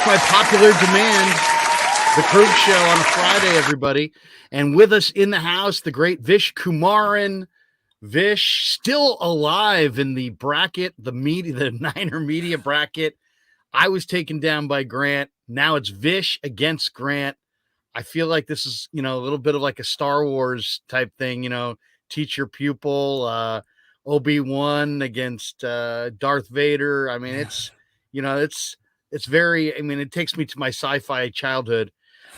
by popular demand, the Krueger Show on a Friday, everybody. And with us in the house, the great Vish Kumaran. Vish, still alive in the bracket, the Niner media bracket. I was taken down by Grant. Now it's Vish against Grant. I feel like this is, a little bit of like a Star Wars type thing, teach your pupil, Obi-Wan against Darth Vader. I mean, it's very, it takes me to my sci-fi childhood.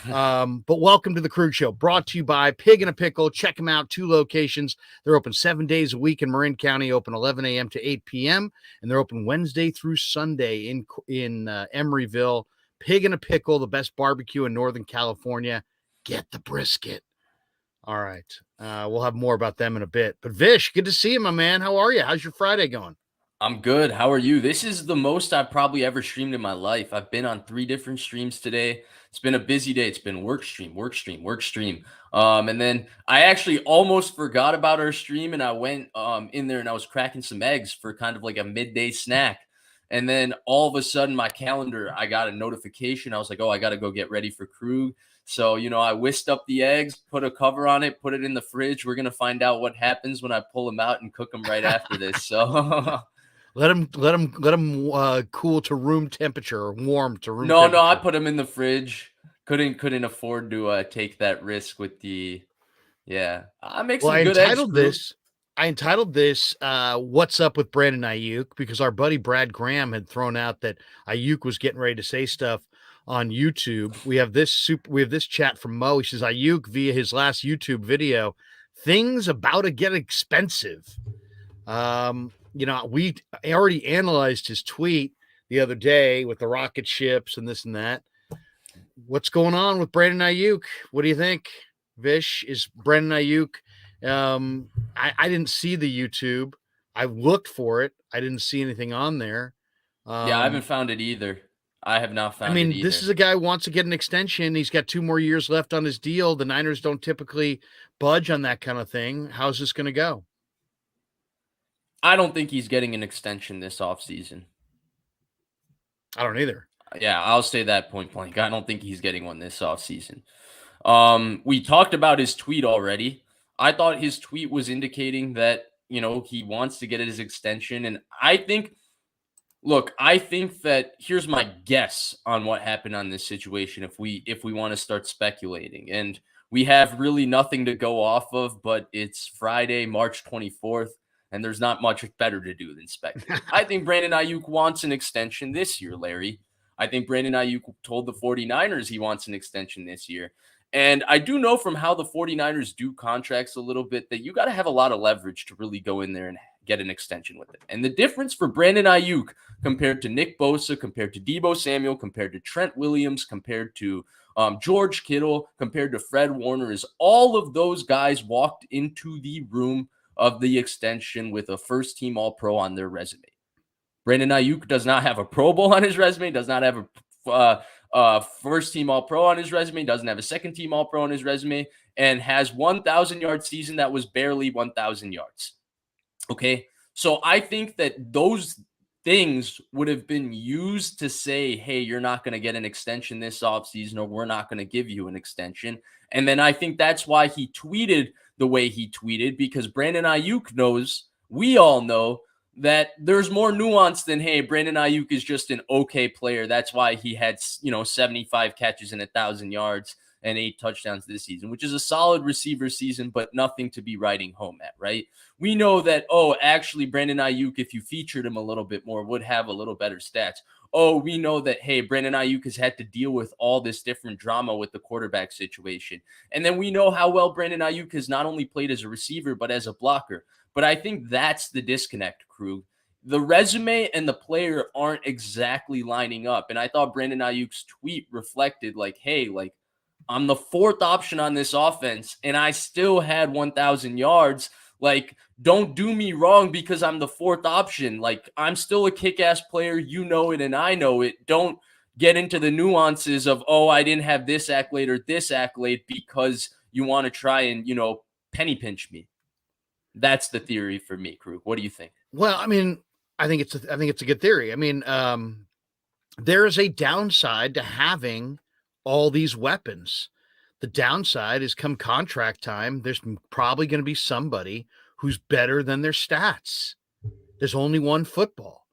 But welcome to the Krueger Show, brought to you by Pig and a Pickle. Check them out, 2 locations. They're open 7 days a week in Marin County, open 11 a.m. to 8 p.m. And they're open Wednesday through Sunday in Emeryville. Pig and a Pickle, the best barbecue in Northern California. Get the brisket. All right. We'll have more about them in a bit. But Vish, good to see you, my man. How are you? How's your Friday going? I'm good. How are you? This is the most I've probably ever streamed in my life. I've been on 3 different streams today. It's been a busy day. It's been work stream. And then I actually almost forgot about our stream, and I went in there and I was cracking some eggs for kind of like a midday snack. And then all of a sudden my calendar, I got a notification. I was like, oh, I got to go get ready for Krug. So, I whisked up the eggs, put a cover on it, put it in the fridge. We're going to find out what happens when I pull them out and cook them right after this. So Let them cool to room temperature or warm to room temperature. No, I put them in the fridge. Couldn't afford to take that risk with the. Yeah, I make some good eggs. I entitled this "What's Up with Brandon Aiyuk?" because our buddy Brad Graham had thrown out that Aiyuk was getting ready to say stuff on YouTube. We have this chat from Mo. He says Aiyuk via his last YouTube video, things about to get expensive. We already analyzed his tweet the other day with the rocket ships and this and that. What's going on with Brandon Aiyuk? What do you think, Vish? Is Brandon Aiyuk? I didn't see the YouTube. I looked for it. I didn't see anything on there. Yeah, I haven't found it either. I have not found it either. This is a guy who wants to get an extension. He's got 2 more years left on his deal. The Niners don't typically budge on that kind of thing. How's this going to go? I don't think he's getting an extension this offseason. I don't either. Yeah, I'll say that point blank. I don't think he's getting one this offseason. We talked about his tweet already. I thought his tweet was indicating that, he wants to get his extension. And I think that here's my guess on what happened on this situation if we want to start speculating. And we have really nothing to go off of, but it's Friday, March 24th. And there's not much better to do than speculate. I think Brandon Aiyuk wants an extension this year, Larry. I think Brandon Aiyuk told the 49ers he wants an extension this year. And I do know from how the 49ers do contracts a little bit that you got to have a lot of leverage to really go in there and get an extension with it. And the difference for Brandon Aiyuk compared to Nick Bosa, compared to Deebo Samuel, compared to Trent Williams, compared to George Kittle, compared to Fred Warner is all of those guys walked into the room of the extension with a first-team All-Pro on their resume. Brandon Aiyuk does not have a Pro Bowl on his resume, does not have a first-team All-Pro on his resume, doesn't have a second-team All-Pro on his resume, and has 1,000-yard season that was barely 1,000 yards. Okay? So I think that those things would have been used to say, hey, you're not going to get an extension this offseason, or we're not going to give you an extension. And then I think that's why he tweeted the way he tweeted, because Brandon Aiyuk knows, we all know, that there's more nuance than, hey, Brandon Aiyuk is just an okay player. That's why he had, 75 catches and 1,000 yards and 8 touchdowns this season, which is a solid receiver season, but nothing to be writing home at, right? We know that, actually, Brandon Aiyuk, if you featured him a little bit more, would have a little better stats. We know that, hey, Brandon Aiyuk has had to deal with all this different drama with the quarterback situation. And then we know how well Brandon Aiyuk has not only played as a receiver, but as a blocker. But I think that's the disconnect, Krug. The resume and the player aren't exactly lining up. And I thought Brandon Aiyuk's tweet reflected hey, I'm the 4th option on this offense, and I still had 1,000 yards. Don't do me wrong because I'm the 4th option. I'm still a kick-ass player. You know it and I know it. Don't get into the nuances of, I didn't have this accolade or this accolade because you want to try and, penny pinch me. That's the theory for me, Krug. What do you think? Well, I think it's a good theory. there is a downside to having all these weapons. The downside is come contract time, there's probably going to be somebody who's better than their stats. There's only one football.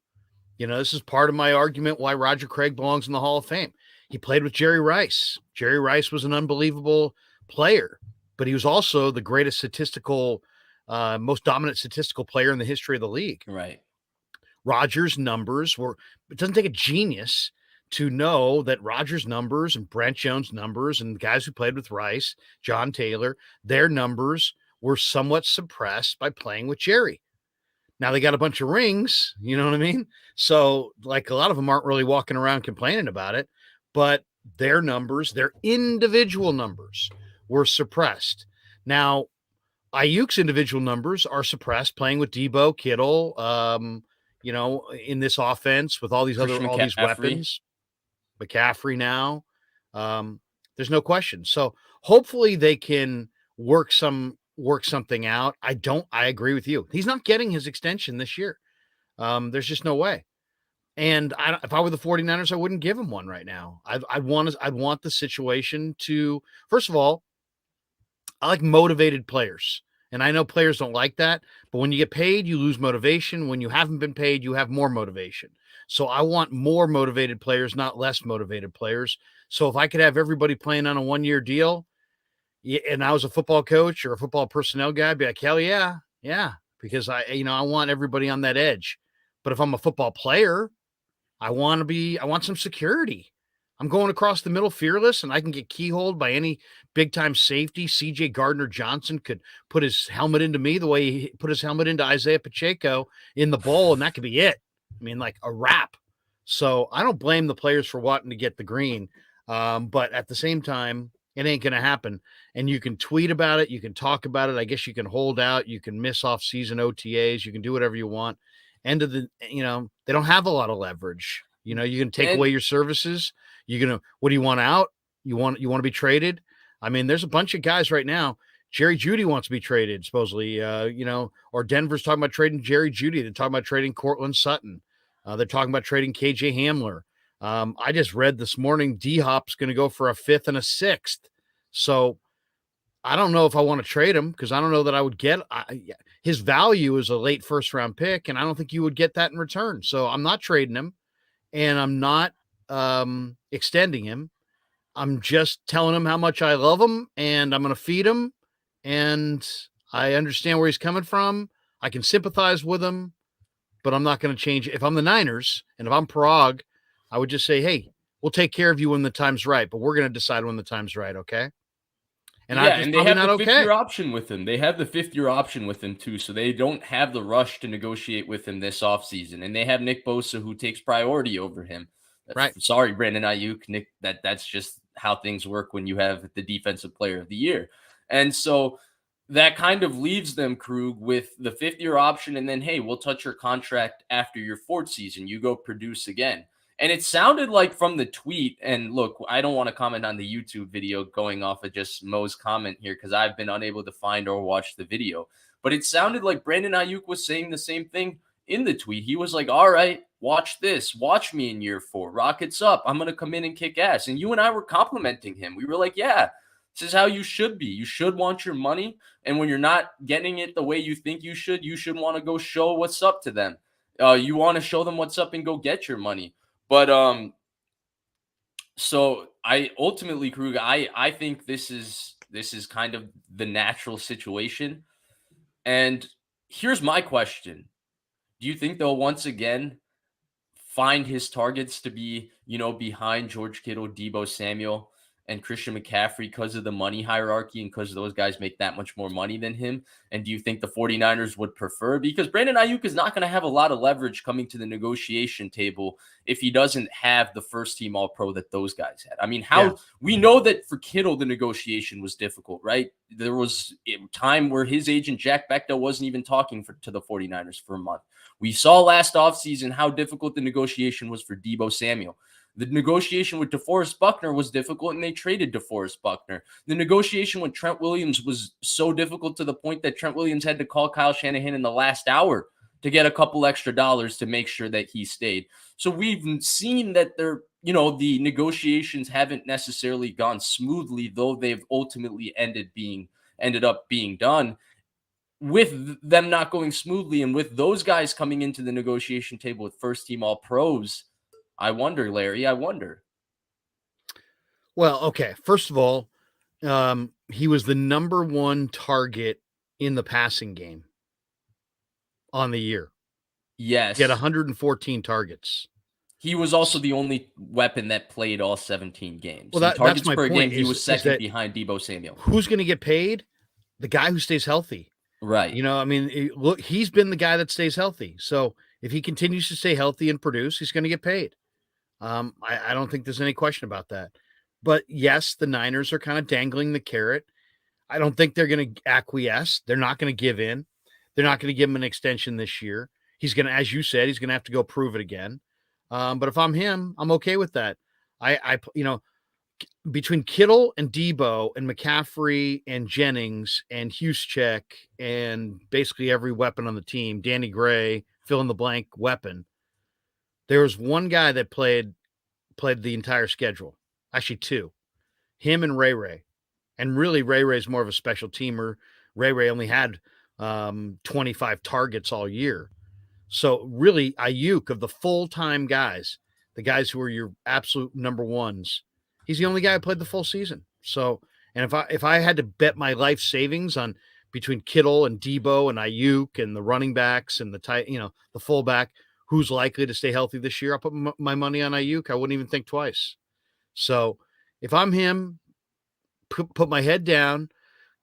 This is part of my argument why Roger Craig belongs in the Hall of Fame. He played with Jerry Rice. Jerry Rice was an unbelievable player, but he was also the greatest most dominant statistical player in the history of the league. Right. Rodgers' numbers it doesn't take a genius to know that Rodgers' numbers and Brent Jones' numbers and the guys who played with Rice, John Taylor, their numbers were somewhat suppressed by playing with Jerry. Now they got a bunch of rings, you know what I mean? So like a lot of them aren't really walking around complaining about it, but their numbers, their individual numbers were suppressed. Now, Aiyuk's individual numbers are suppressed playing with Debo, Kittle, in this offense with all these weapons. McCaffrey now. There's no question. So hopefully they can work something out. I agree with you. He's not getting his extension this year. There's just no way. And if I were the 49ers, I wouldn't give him one right now. I'd want the situation to, first of all, I like motivated players. And I know players don't like that, but when you get paid, you lose motivation. When you haven't been paid, you have more motivation. So I want more motivated players, not less motivated players. So if I could have everybody playing on a 1-year deal, and I was a football coach or a football personnel guy, I'd be like, hell yeah. Yeah. Because I want everybody on that edge. But if I'm a football player, I want some security. I'm going across the middle fearless, and I can get keyholed by any big-time safety. C.J. Gardner-Johnson could put his helmet into me the way he put his helmet into Isaiah Pacheco in the bowl, and that could be it. I mean, like a wrap. So I don't blame the players for wanting to get the green, but at the same time, it ain't going to happen. And you can tweet about it. You can talk about it. I guess you can hold out. You can miss off-season OTAs. You can do whatever you want. They don't have a lot of leverage. You can take away your services. What do you want out? You want to be traded? I mean, there's a bunch of guys right now. Jerry Jeudy wants to be traded, supposedly, or Denver's talking about trading Jerry Jeudy. They're talking about trading Cortland Sutton. They're talking about trading KJ Hamler. I just read this morning, D-Hop's going to go for a 5th and a 6th. So I don't know if I want to trade him because I don't know that I would get his value is a late 1st-round pick, and I don't think you would get that in return. So I'm not trading him, and I'm not extending him. I'm just telling him how much I love him, and I'm going to feed him, and I understand where he's coming from. I can sympathize with him, but I'm not going to change it. If I'm the Niners and if I'm Parag, I would just say, hey, we'll take care of you when the time's right, but we're going to decide when the time's right, okay? And they have the 5th-year option with him. They have the 5th-year option with him too, so they don't have the rush to negotiate with him this offseason. And they have Nick Bosa, who takes priority over him. Right. Sorry, Brandon Aiyuk, Nick. That's just how things work when you have the Defensive Player of the Year. And so that kind of leaves them, Krug, with the 5th-year option, and then, hey, we'll touch your contract after your 4th season. You go produce again. And it sounded like from the tweet, and look, I don't want to comment on the YouTube video going off of just Mo's comment here because I've been unable to find or watch the video. But it sounded like Brandon Aiyuk was saying the same thing in the tweet. He was like, all right, watch this. Watch me in year 4. Rockets up. I'm going to come in and kick ass. And you and I were complimenting him. We were like, yeah, this is how you should be. You should want your money. And when you're not getting it the way you think you should want to go show what's up to them. You want to show them what's up and go get your money. But so I ultimately, Krug, I think this is kind of the natural situation. And here's my question. Do you think they'll once again find his targets to be, behind George Kittle, Deebo Samuel, and Christian McCaffrey because of the money hierarchy and because those guys make that much more money than him? And do you think the 49ers would prefer? Because Brandon Aiyuk is not going to have a lot of leverage coming to the negotiation table if he doesn't have the first team All-Pro that those guys had. I mean, we know that for Kittle, the negotiation was difficult, right? There was a time where his agent, Jack Bechtel, wasn't even talking to the 49ers for a month. We saw last offseason how difficult the negotiation was for Deebo Samuel. The negotiation with DeForest Buckner was difficult, and they traded DeForest Buckner. The negotiation with Trent Williams was so difficult to the point that Trent Williams had to call Kyle Shanahan in the last hour to get a couple extra dollars to make sure that he stayed. So we've seen that the negotiations haven't necessarily gone smoothly, though they've ultimately ended up being done. With them not going smoothly and with those guys coming into the negotiation table with first team all pros, I wonder, Larry, I wonder. Well, okay. First of all, he was the number one target in the passing game on the year. Yes. He had 114 targets. He was also the only weapon that played all 17 games. Well, targets that's my per point. game, he was second behind Deebo Samuel. Who's going to get paid? The guy who stays healthy. Right. Look, he's been the guy that stays healthy. So if he continues to stay healthy and produce, he's going to get paid. I don't think there's any question about that. But yes, the Niners are kind of dangling the carrot. I don't think they're going to acquiesce. They're not going to give in. They're not going to give him an extension this year. He's going to, as you said, he's going to have to go prove it again. But if I'm him, I'm okay with that. Between Kittle and Debo and McCaffrey and Jennings and Juszczyk and basically every weapon on the team, Danny Gray, fill in the blank weapon, there was one guy that played the entire schedule. Actually, two. Him and Ray. And really, Ray's more of a special teamer. Ray only had 25 targets all year. So really, Aiyuk, of the full-time guys, the guys who are your absolute number ones, he's the only guy who played the full season. So, and if I had to bet my life savings on between Kittle and Debo and Aiyuk and the running backs and the fullback, who's likely to stay healthy this year, I'll put my money on Aiyuk. I wouldn't even think twice. So if I'm him, put my head down,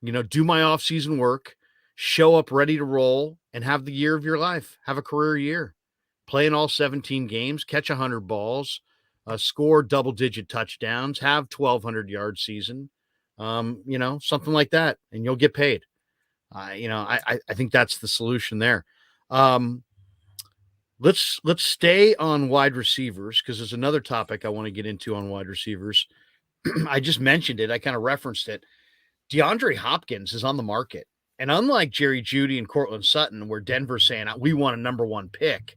do my off-season work, show up ready to roll, and have the year of your life. Have a career year. Play in all 17 games, catch 100 balls, score double-digit touchdowns, have 1,200-yard season, something like that, and you'll get paid. I think that's the solution there. Let's stay on wide receivers because there's another topic I want to get into on wide receivers. I just mentioned it. I kind of referenced it. DeAndre Hopkins is on the market. And unlike Jerry Jeudy and Cortland Sutton, where Denver's saying, we want a number one pick,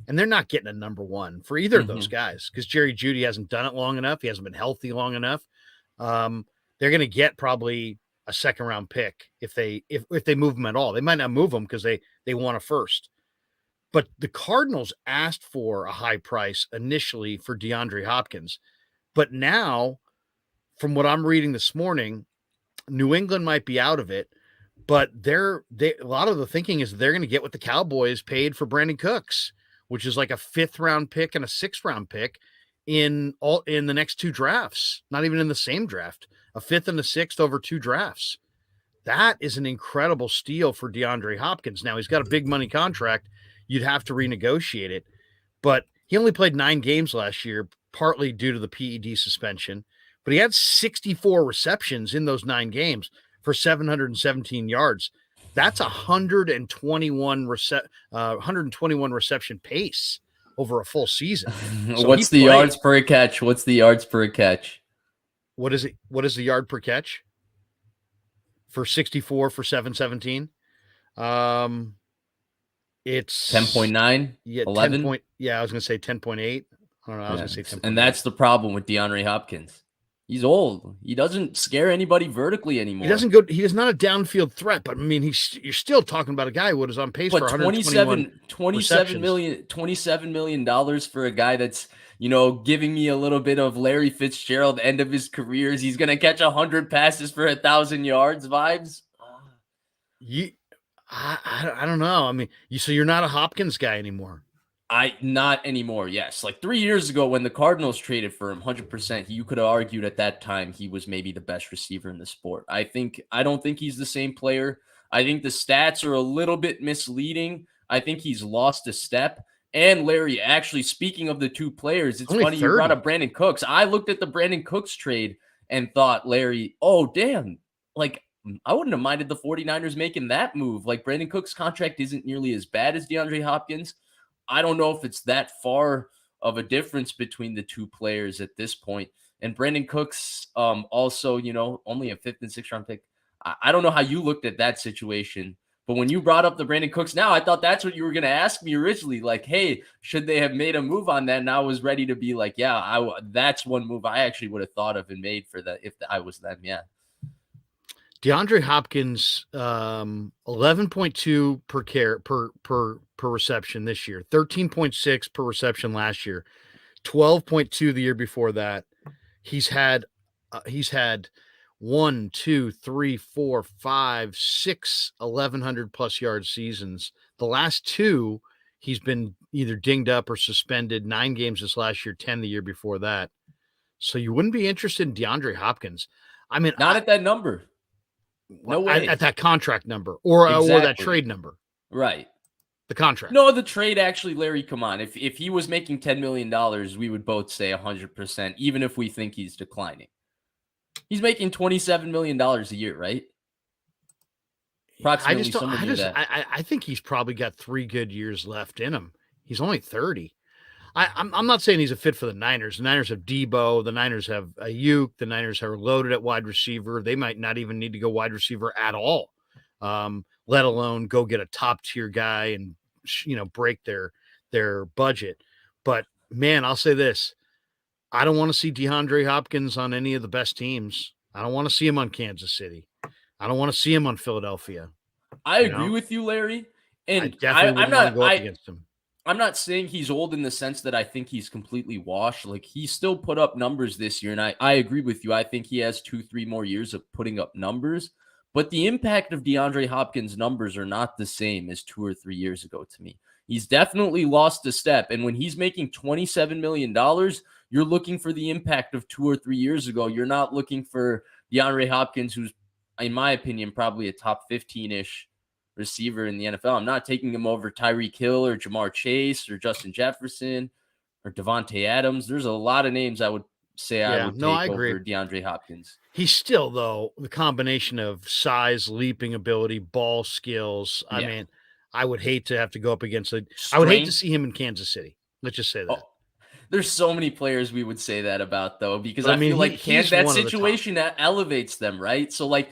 and they're not getting a number one for either of those guys because Jerry Jeudy hasn't done it long enough. He hasn't been healthy long enough. They're going to get probably a second-round pick if they move him at all. They might not move him because they want a first. But the Cardinals asked for a high price initially for DeAndre Hopkins. But now, from what I'm reading this morning, New England might be out of it, but a lot of the thinking is they're going to get what the Cowboys paid for Brandon Cooks, which is like a 5th-round pick and a 6th-round pick in the next 2 drafts, not even in the same draft, a 5th and a 6th over 2 drafts. That is an incredible steal for DeAndre Hopkins. Now he's got a big money contract. You'd have to renegotiate it, but he only played 9 games last year, partly due to the PED suspension, but he had 64 receptions in those 9 games for 717 yards. That's 121 reception pace over a full season. So What's the yards per catch? What is it? What is the yard per catch for 64 for 717? It's 10.9. Yeah, 11. I was going to say 10.8. I don't know. I was going to say 10. And that's the problem with DeAndre Hopkins. He's old. He doesn't scare anybody vertically anymore. He is not a downfield threat, but I mean, you're still talking about a guy who is on pace for $27 million for a guy that's, giving me a little bit of Larry Fitzgerald end of his career. He's going to catch 100 passes for 1,000 yards vibes. I don't know. I mean, so you're not a Hopkins guy anymore. Not anymore. Yes. Like 3 years ago when the Cardinals traded for him 100%, you could have argued at that time he was maybe the best receiver in the sport. I don't think he's the same player. I think the stats are a little bit misleading. I think he's lost a step. And Larry, actually, speaking of the two players, it's funny you brought up Brandon Cooks. I looked at the Brandon Cooks trade and thought, Larry, oh, damn. Like, I wouldn't have minded the 49ers making that move. Like, Brandon Cooks' contract isn't nearly as bad as DeAndre Hopkins. I don't know if it's that far of a difference between the two players at this point. And Brandon Cooks, also, only a 5th and 6th round pick. I don't know how you looked at that situation, But when you brought up the Brandon Cooks now, I thought that's what you were going to ask me originally. Like, hey, should they have made a move on that? And I was ready to be like, yeah, that's one move I actually would have thought of and made for that if I was them. Yeah. DeAndre Hopkins, 11.2 per reception this year, 13.6 per reception last year, 12.2 the year before that. He's had 1, 2, 3, 4, 5, 6 1,100 plus yard seasons. The last two, he's been either dinged up or suspended. 9 games this last year, 10 the year before that. So you wouldn't be interested in DeAndre Hopkins. I mean, not at that number. No way. At that contract number or that trade number. Right. The contract. No, the trade actually, Larry, come on. If he was making $10 million, we would both say 100%, even if we think he's declining. He's making $27 million a year, right? Approximately. I think he's probably got 3 good years left in him. He's only 30. I'm not saying he's a fit for the Niners. The Niners have Debo. The Niners have Aiyuk. The Niners are loaded at wide receiver. They might not even need to go wide receiver at all, let alone go get a top tier guy and break their budget. But man, I'll say this: I don't want to see DeAndre Hopkins on any of the best teams. I don't want to see him on Kansas City. I don't want to see him on Philadelphia. I agree with you, Larry. And I definitely wouldn't want to go up against him. I'm not saying he's old in the sense that I think he's completely washed. Like, he still put up numbers this year, and I agree with you. I think he has 2-3 more years of putting up numbers. But the impact of DeAndre Hopkins' numbers are not the same as 2 or 3 years ago to me. He's definitely lost a step. And when he's making $27 million, you're looking for the impact of 2 or 3 years ago. You're not looking for DeAndre Hopkins, who's, in my opinion, probably a top 15-ish receiver in the NFL. I'm not taking him over Tyreek Hill or Jamar Chase or Justin Jefferson or Devontae Adams. There's a lot of names I would say I would take over DeAndre Hopkins. He's still, though, the combination of size, leaping ability, ball skills. I mean, I would hate to have to go up against it. I would hate to see him in Kansas City. Let's just say that. Oh, there's so many players we would say that about, though, because I feel like that situation that elevates them, right? So, like,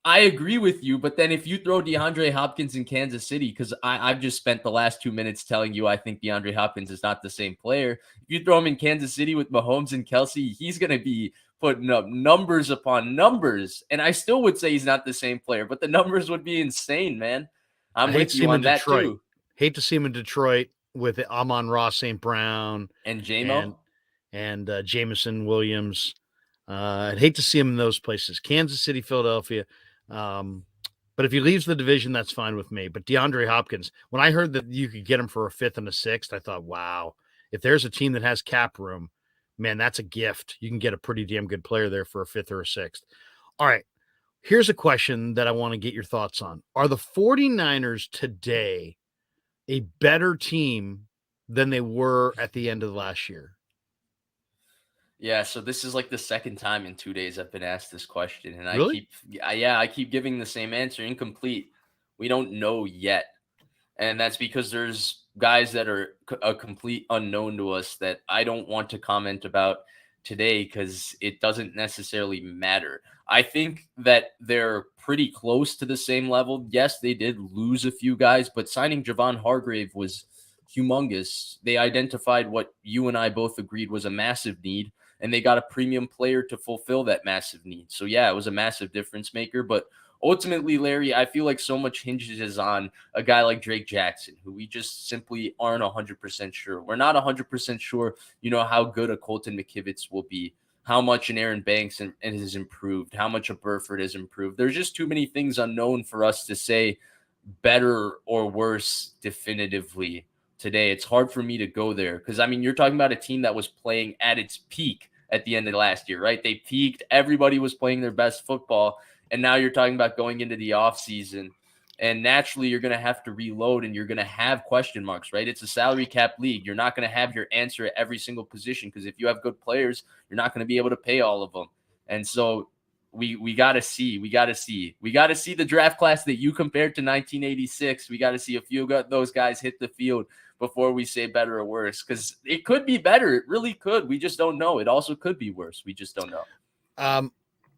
I agree with you, but then if you throw DeAndre Hopkins in Kansas City, because I've just spent the last 2 minutes telling you I think DeAndre Hopkins is not the same player. If you throw him in Kansas City with Mahomes and Kelsey, he's going to be putting up numbers upon numbers. And I still would say he's not the same player, but the numbers would be insane, man. I'm with you on that too. Hate to see him in Detroit with Amon-Ra St. Brown and J-Mo and Jameson Williams. I'd hate to see him in those places. Kansas City, Philadelphia. But if he leaves the division, that's fine with me. But DeAndre Hopkins, when I heard that you could get him for a 5th and a 6th, I thought, wow, if there's a team that has cap room, man, that's a gift. You can get a pretty damn good player there for a 5th or a 6th. All right. Here's a question that I want to get your thoughts on. Are the 49ers today a better team than they were at the end of last year? Yeah, so this is like the second time in 2 days I've been asked this question, and really? I keep giving the same answer, incomplete. We don't know yet, and that's because there's guys that are a complete unknown to us that I don't want to comment about today because it doesn't necessarily matter. I think that they're pretty close to the same level. Yes, they did lose a few guys, but signing Javon Hargrave was humongous. They identified what you and I both agreed was a massive need, and they got a premium player to fulfill that massive need. So, yeah, it was a massive difference maker. But ultimately, Larry, I feel like so much hinges on a guy like Drake Jackson, who we just simply aren't 100% sure. We're not 100% sure, how good a Colton McKivitz will be, how much an Aaron Banks has improved, how much a Burford has improved. There's just too many things unknown for us to say better or worse definitively today. It's hard for me to go there because, you're talking about a team that was playing at its peak at the end of last year, right? They peaked. Everybody was playing their best football. And now you're talking about going into the offseason. And naturally, you're going to have to reload and you're going to have question marks, right? It's a salary cap league. You're not going to have your answer at every single position because if you have good players, you're not going to be able to pay all of them. And so we got to see. We got to see the draft class that you compared to 1986. We got to see a few of those guys hit the field before we say better or worse, because it could be better. It really could. We just don't know. It also could be worse. We just don't know.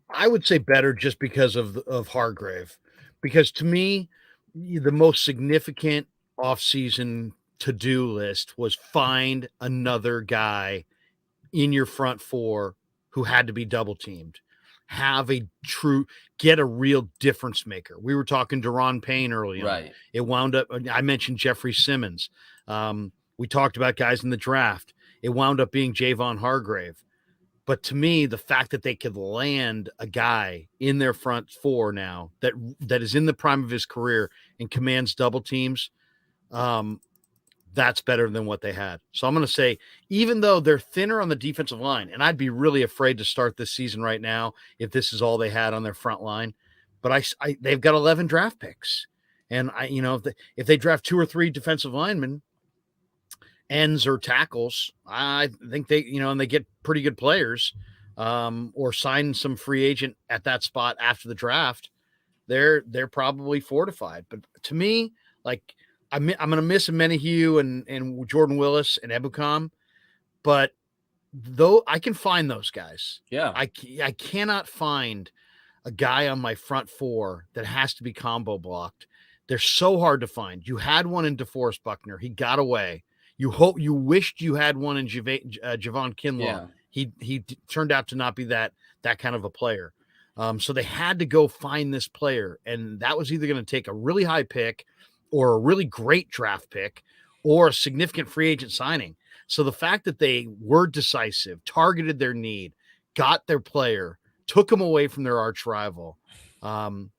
I would say better just because of Hargrave, because to me, the most significant offseason to-do list was find another guy in your front four who had to be double teamed. Get a real difference maker. We were talking Deron Payne early on. Right. It wound up, I mentioned Jeffrey Simmons. We talked about guys in the draft. It wound up being Javon Hargrave. But to me, the fact that they could land a guy in their front four now that is in the prime of his career and commands double teams, that's better than what they had. So I'm going to say, even though they're thinner on the defensive line, and I'd be really afraid to start this season right now if this is all they had on their front line, but they've got 11 draft picks, and if they draft 2 or 3 defensive linemen, ends or tackles, I think and they get pretty good players, or sign some free agent at that spot after the draft, they're probably fortified. But to me, like, I'm going to miss Menahue and Jordan Willis and Ebukam, but though I can find those guys. Yeah. I cannot find a guy on my front four that has to be combo blocked. They're so hard to find. You had one in DeForest Buckner. He got away. You wished you had one in Javon Kinlaw. Yeah. He turned out to not be that kind of a player. So they had to go find this player, and that was either going to take a really high pick or a really great draft pick or a significant free agent signing. So the fact that they were decisive, targeted their need, got their player, took them away from their arch rival. There's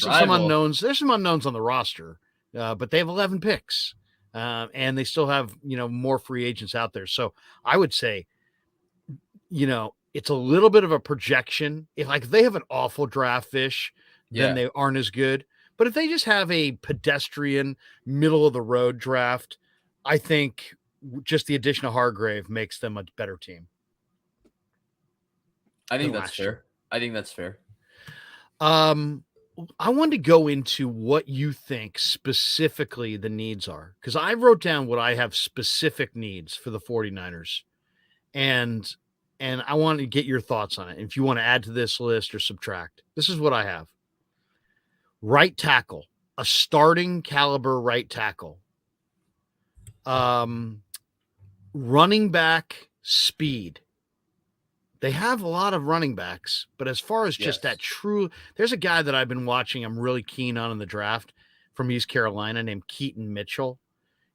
some unknowns. There's some unknowns on the roster, but they have 11 picks, and they still have, more free agents out there. So I would say, it's a little bit of a projection. If they have an awful draft, Fish, then they aren't as good. But if they just have a pedestrian, middle of the road draft, I think just the addition of Hargrave makes them a better team. I think that's fair. I wanted to go into what you think specifically the needs are, because I wrote down what I have specific needs for the 49ers. And I want to get your thoughts on it. If you want to add to this list or subtract, this is what I have. Right tackle, a starting caliber right tackle. Running back speed. They have a lot of running backs, but as far as just that there's a guy that I've been watching I'm really keen on in the draft from East Carolina named Keaton Mitchell.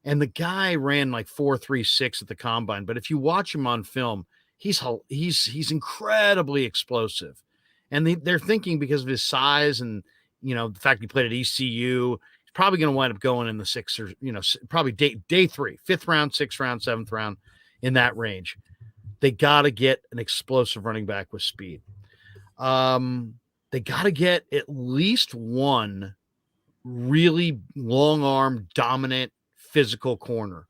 And the guy ran like 4.36 at the combine, but if you watch him on film, he's incredibly explosive. And they're thinking, because of his size and the fact he played at ECU, he's probably going to wind up going in the 6th or, probably day 3, 5th round, 6th round, 7th round, in that range. They got to get an explosive running back with speed. They got to get at least one really long arm, dominant, physical corner.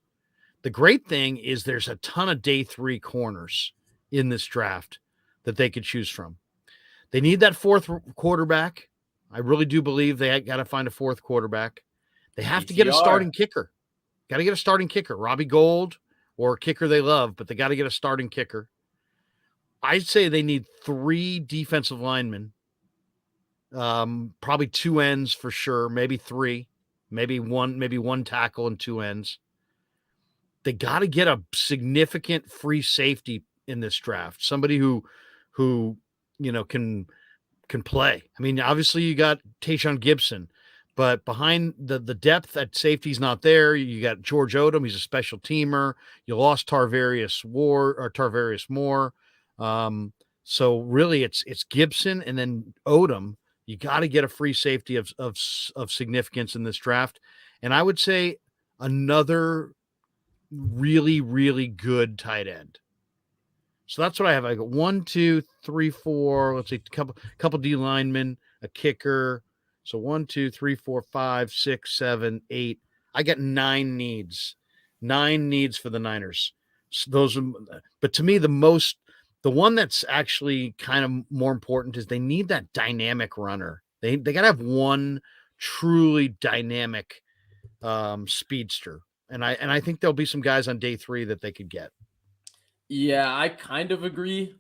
The great thing is there's a ton of day 3 corners in this draft that they could choose from. They need that 4th quarterback. I really do believe they got to find a 4th quarterback. They have to get a starting kicker. Got to get a starting kicker. Robbie Gould or a kicker they love, but they got to get a starting kicker. I'd say they need 3 defensive linemen. Probably 2 ends for sure. Maybe 3. Maybe one tackle and 2 ends. They got to get a significant free safety in this draft. Somebody who can play. I mean, obviously you got Tayshaun Gibson, but behind the depth at safety's not there. You got George Odom. He's a special teamer. You lost Tarvarius Moore. So really it's Gibson and then Odom. You got to get a free safety of significance in this draft. And I would say another really, really good tight end. So that's what I have. I got 1, 2, 3, 4. Let's see, a couple D linemen, a kicker. So 1, 2, 3, 4, 5, 6, 7, 8. I got 9 needs. 9 needs for the Niners. So but to me, the one that's actually kind of more important is they need that dynamic runner. They got to have one truly dynamic speedster. And I think there'll be some guys on day 3 that they could get. Yeah, I kind of agree.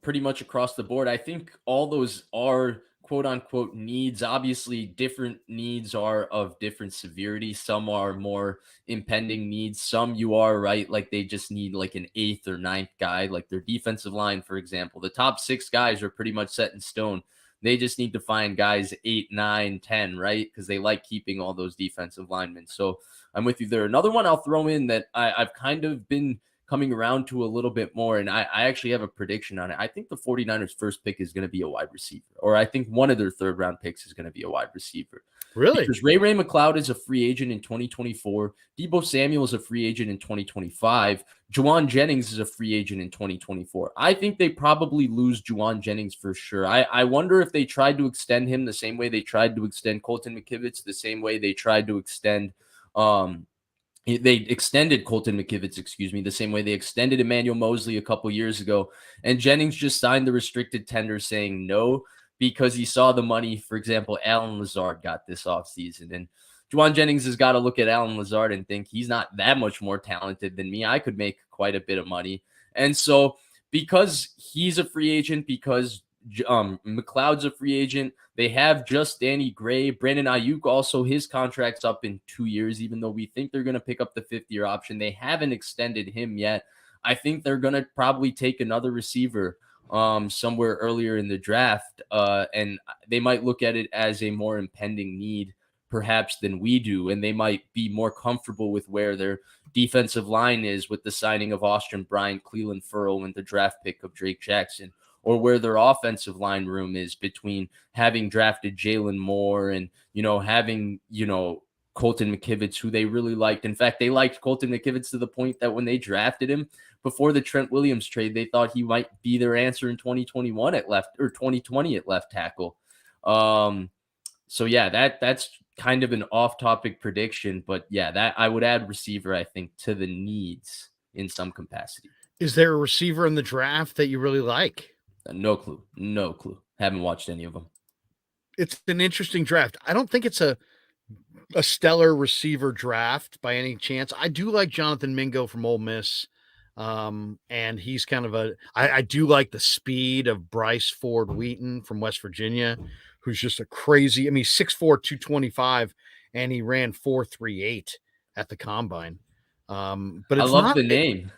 Pretty much across the board. I think all those are quote unquote needs. Obviously, different needs are of different severity. Some are more impending needs. Some you are right, like they just need like an 8th or 9th guy, like their defensive line, for example. The top 6 guys are pretty much set in stone. They just need to find guys 8, 9, 10, right? Because they like keeping all those defensive linemen. So I'm with you there. Another one I'll throw in that I've kind of been coming around to a little bit more, and I actually have a prediction on it. I think the 49ers first pick is going to be a wide receiver, or I think one of their third round picks is going to be a wide receiver. Really? Because Ray McLeod is a free agent in 2024. Debo Samuel is a free agent in 2025. Juwan Jennings is a free agent in 2024. I think they probably lose Juwan Jennings for sure. I wonder if they tried to extend him the same way they tried to extend Colton McKivitz, the same way they tried to extend they extended Colton McKivitz, the same way they extended Emmanuel Mosley a couple years ago. And Jennings just signed the restricted tender saying no because he saw the money. For example, Alan Lazard got this offseason. And Juwan Jennings has got to look at Alan Lazard and think he's not that much more talented than me. I could make quite a bit of money. And so because he's a free agent, because McLeod's a free agent, they have just Danny Gray. Brandon Aiyuk also, his contract's up in 2 years, even though we think they're going to pick up the 5th-year option. They haven't extended him yet. I think they're going to probably take another receiver somewhere earlier in the draft, and they might look at it as a more impending need perhaps than we do, and they might be more comfortable with where their defensive line is with the signing of Austin Bryant, Cleveland Ferrell, and the draft pick of Drake Jackson, or where their offensive line room is between having drafted Jalen Moore and, having, Colton McKivitz, who they really liked. In fact, they liked Colton McKivitz to the point that when they drafted him before the Trent Williams trade, they thought he might be their answer in 2021 at left, or 2020 at left tackle. So yeah, that's kind of an off-topic prediction, but yeah, that I would add receiver, I think, to the needs in some capacity. Is there a receiver in the draft that you really like? No clue. Haven't watched any of them. It's an interesting draft. I don't think it's a stellar receiver draft by any chance. I do like Jonathan Mingo from Ole Miss. And he's kind of I do like the speed of Bryce Ford Wheaton from West Virginia, who's just a crazy, 6'4", 225, and he ran 4.38 at the combine. But it's I love the name,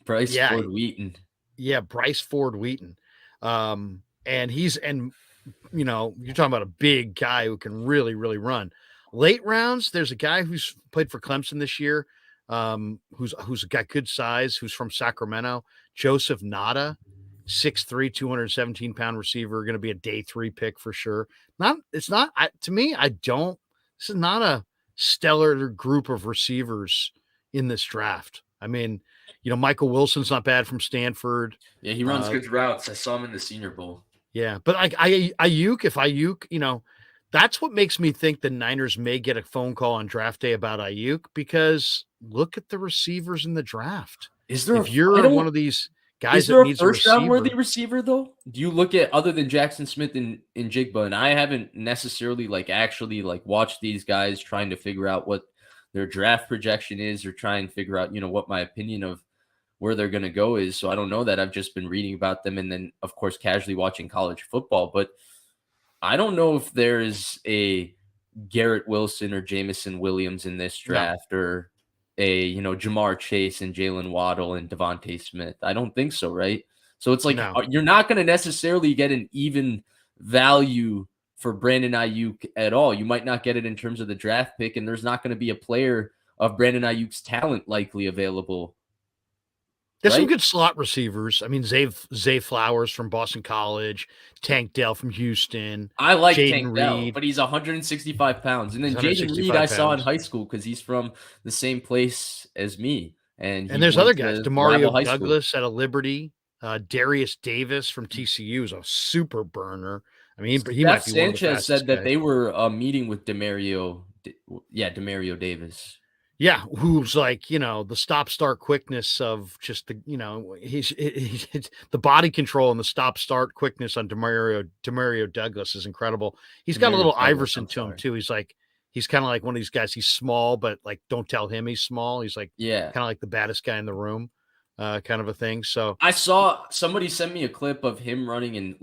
Bryce Ford Wheaton. Yeah, Bryce Ford Wheaton. And you're talking about a big guy who can really, really run. Late rounds, there's a guy who's played for Clemson this year, who's got good size, who's from Sacramento, Joseph Nada, 6'3", 217-pound receiver, going to be a day 3 pick for sure. This is not a stellar group of receivers in this draft. Michael Wilson's not bad from Stanford. Yeah, he runs good routes. I saw him in the Senior Bowl. Yeah, but Aiyuk, that's what makes me think the Niners may get a phone call on draft day about Aiyuk, because look at the receivers in the draft. Is there, if you're one of these guys that needs a first round worthy receiver though? Do you look at, other than Jackson Smith and Jigba, and I haven't necessarily actually watched these guys trying to figure out what their draft projection is, or try and figure out, what my opinion of where they're going to go is. So I don't know that. I've just been reading about them and then of course casually watching college football, but I don't know if there is a Garrett Wilson or Jameson Williams in this draft, or a, Jamar Chase and Jalen Waddle and Devontae Smith. I don't think so, right? So it's you're not going to necessarily get an even value for Brandon Aiyuk at all. You might not get it in terms of the draft pick, and there's not going to be a player of Brandon Aiyuk's talent likely available. There's some good slot receivers. Zay Flowers from Boston College, Tank Dell from Houston. I like Tank Dell, but he's 165 pounds. And then Jaden Reed I saw in high school because he's from the same place as me. And there's other guys. Demario Douglas out of Liberty. Darius Davis from TCU is a super burner. He might be Sanchez one of the fastest said that guys. they were meeting with Demario Davis. Yeah, who's the stop-start quickness of just the, he's the body control and the stop-start quickness on Demario Douglas is incredible. He's got a little Iverson to him too. He's kind of like one of these guys. He's small, but don't tell him he's small. He's kind of like the baddest guy in the room. kind of a thing. So I saw somebody sent me a clip of him running in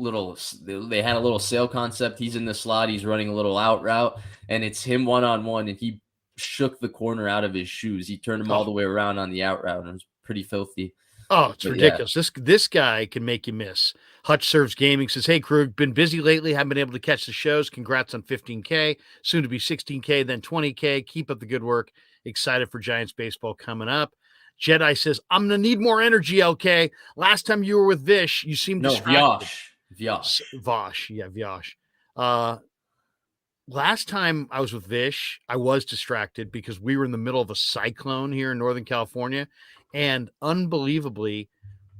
they had a little sail concept. He's in the slot. He's running a little out route, and it's him one-on-one, and he shook the corner out of his shoes. He turned him all the way around on the out route, and it was pretty filthy. Oh, it's But ridiculous. This guy can make you miss. Hutch Serves Gaming says, "Hey, Krug, been busy lately. Haven't been able to catch the shows. Congrats on 15K. Soon to be 16K, then 20K. Keep up the good work. Excited for Giants baseball coming up." Jedi says, "I'm going to need more energy, LK. Last time you were with Vish, you seemed distracted." Vyash. Vosh. Yeah, Vyash. Last time I was with Vish, I was distracted because we were in the middle of a cyclone here in Northern California. And unbelievably,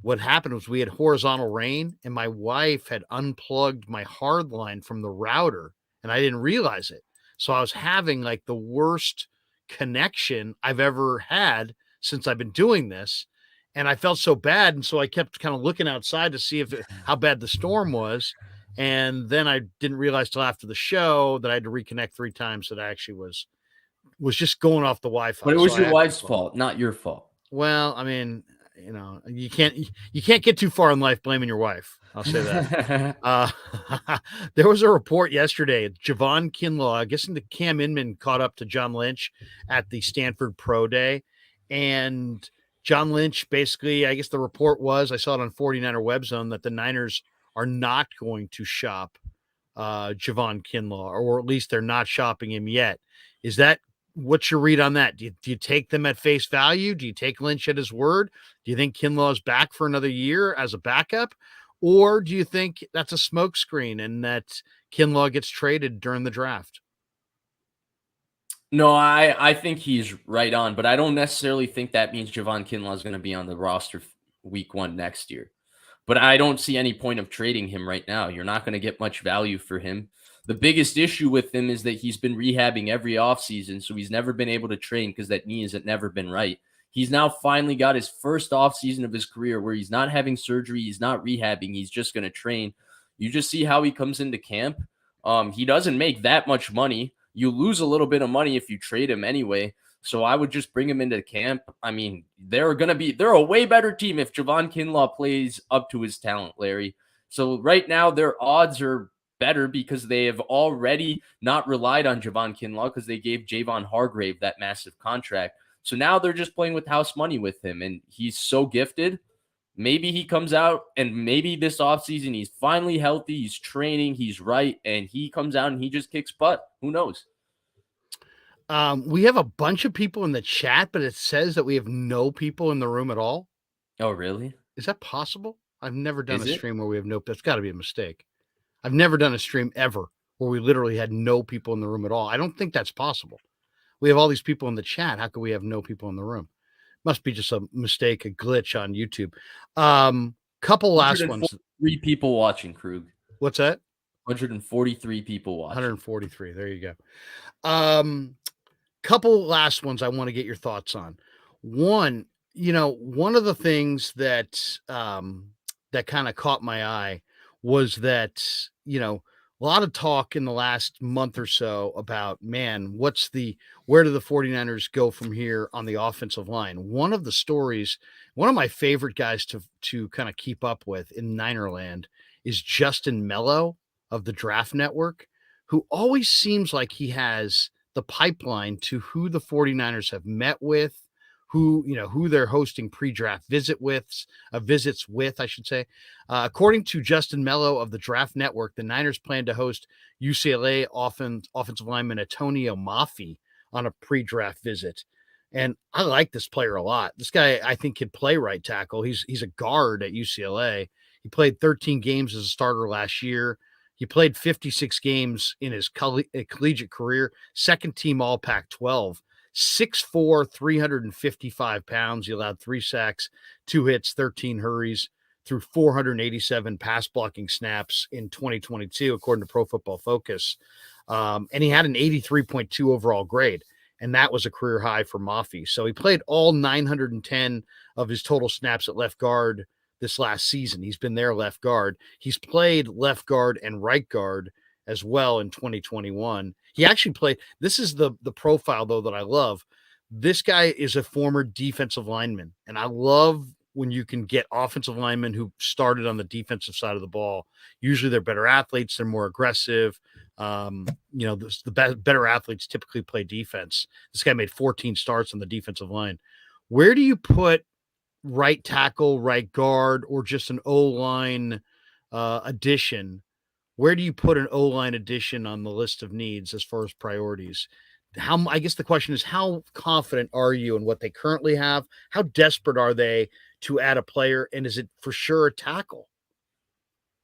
what happened was we had horizontal rain and my wife had unplugged my hard line from the router and I didn't realize it. So I was having like the worst connection I've ever had since I've been doing this. And I felt so bad. And so I kept kind of looking outside to see how bad the storm was. And then I didn't realize till after the show that I had to reconnect 3 times that I actually was just going off the Wi-Fi. But it was your wife's fault, not your fault. Well, I mean, you can't get too far in life blaming your wife. I'll say that. There was a report yesterday. Javon Kinlaw, I guess the Cam Inman caught up to John Lynch at the Stanford Pro Day. And John Lynch, basically, I guess the report was, I saw it on 49er Web Zone, that the Niners are not going to shop Javon Kinlaw, or at least they're not shopping him yet. Is that what's your read on that? Do you take them at face value? Do you take Lynch at his word? Do you think Kinlaw is back for another year as a backup? Or do you think that's a smokescreen and that Kinlaw gets traded during the draft? No, I think he's right on, but I don't necessarily think that means Javon Kinlaw is going to be on the roster week 1 next year. But I don't see any point of trading him right now. You're not going to get much value for him. The biggest issue with him is that he's been rehabbing every offseason, so he's never been able to train because that knee has never been right. He's now finally got his first offseason of his career where he's not having surgery, he's not rehabbing, he's just going to train. You just see how he comes into camp. He doesn't make that much money. You lose a little bit of money if you trade him anyway. So I would just bring him into camp. I mean, they're a way better team if Javon Kinlaw plays up to his talent, Larry. So right now their odds are better because they have already not relied on Javon Kinlaw because they gave Javon Hargrave that massive contract. So now they're just playing with house money with him, and he's so gifted. Maybe he comes out and maybe this offseason he's finally healthy, he's training, he's right, and he comes out and he just kicks butt. Who knows? We have a bunch of people in the chat, but it says that we have no people in the room at all. Oh, really? Is that possible? I've never done a stream where we have no. That's got to be a mistake. I've never done a stream ever where we literally had no people in the room at all. I don't think that's possible. We have all these people in the chat. How could we have no people in the room? Must be just a mistake, a glitch on YouTube. Couple last ones. 3 people watching, Krug. What's that? 143 people watching. 143. There you go. Couple last ones I want to get your thoughts on. One, one of the things that that kind of caught my eye was that, a lot of talk in the last month or so about, man, where do the 49ers go from here on the offensive line? One of the stories, one of my favorite guys to kind of keep up with in Ninerland is Justin Mello of the Draft Network, who always seems like he has the pipeline to who the 49ers have met with, who they're hosting pre-draft visits with, I should say. According to Justin Mello of the Draft Network, the Niners plan to host UCLA offensive lineman Antonio Mafi on a pre-draft visit. And I like this player a lot. This guy, I think, could play right tackle. He's a guard at UCLA. He played 13 games as a starter last year. He played 56 games in his collegiate career, second team All Pac-12. 6'4", 355 pounds. He allowed 3 sacks, 2 hits, 13 hurries through 487 pass blocking snaps in 2022, according to Pro Football Focus. And he had an 83.2 overall grade, and that was a career high for Mafi. So he played all 910 of his total snaps at left guard this last season. He's been their left guard. He's played left guard and right guard as well in 2021. He actually played, this is the profile though that I love. This guy is a former defensive lineman, and I love when you can get offensive linemen who started on the defensive side of the ball. Usually they're better athletes, they're more aggressive. Better athletes typically play defense. This guy made 14 starts on the defensive line. Where do you put right tackle, right guard, or just an O-line addition? Where do you put an O-line addition on the list of needs as far as priorities? I guess the question is, how confident are you in what they currently have? How desperate are they to add a player? And is it for sure a tackle?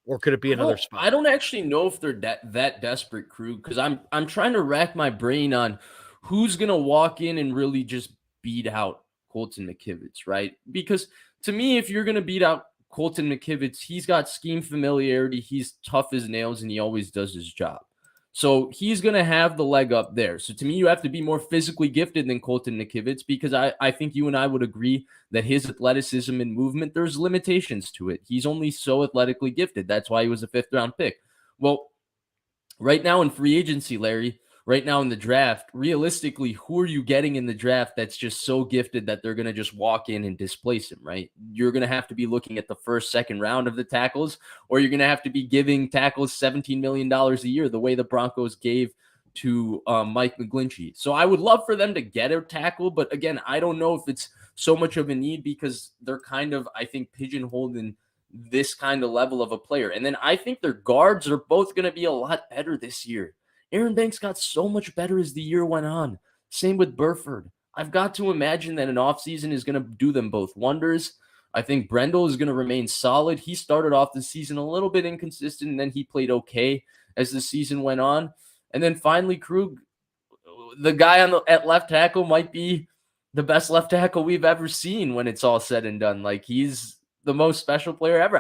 Or could it be another spot? I don't actually know if they're that desperate, Krug, because I'm trying to rack my brain on who's gonna walk in and really just beat out Colton McKivitz, right? Because to me, if you're gonna beat out Colton McKivitz, he's got scheme familiarity, he's tough as nails, and he always does his job. So he's going to have the leg up there. So to me, you have to be more physically gifted than Colton McKivitz, because I think you and I would agree that his athleticism and movement, there's limitations to it. He's only so athletically gifted. That's why he was a 5th-round pick. Well, right now in free agency, Larry, right now in the draft, realistically, who are you getting in the draft that's just so gifted that they're going to just walk in and displace him, right? You're going to have to be looking at the first, second round of the tackles, or you're going to have to be giving tackles $17 million a year, the way the Broncos gave to Mike McGlinchey. So I would love for them to get a tackle, but again, I don't know if it's so much of a need, because they're kind of, I think, pigeonholed in this kind of level of a player. And then I think their guards are both going to be a lot better this year. Aaron Banks got so much better as the year went on. Same with Burford. I've got to imagine that an offseason is going to do them both wonders. I think Brendel is going to remain solid. He started off the season a little bit inconsistent, and then he played okay as the season went on. And then finally, Krug, the guy at left tackle, might be the best left tackle we've ever seen when it's all said and done. Like, he's the most special player ever.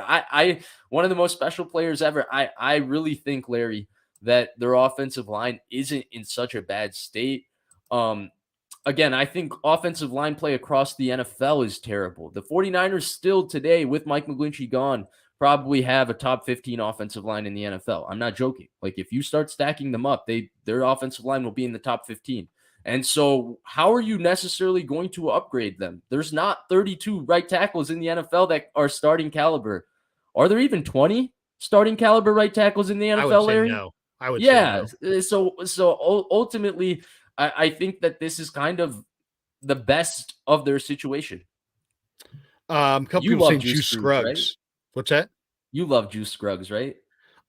One of the most special players ever. I really think, Larry, that their offensive line isn't in such a bad state. Again, I think offensive line play across the NFL is terrible. The 49ers still today, with Mike McGlinchey gone, probably have a top 15 offensive line in the NFL. I'm not joking. Like, if you start stacking them up, their offensive line will be in the top 15. And so how are you necessarily going to upgrade them? There's not 32 right tackles in the NFL that are starting caliber. Are there even 20 starting caliber right tackles in the NFL, Larry? No. I would say no. So ultimately, I think that this is kind of the best of their situation. Couple people saying Juice Scruggs. Right? What's that? You love Juice Scruggs, right?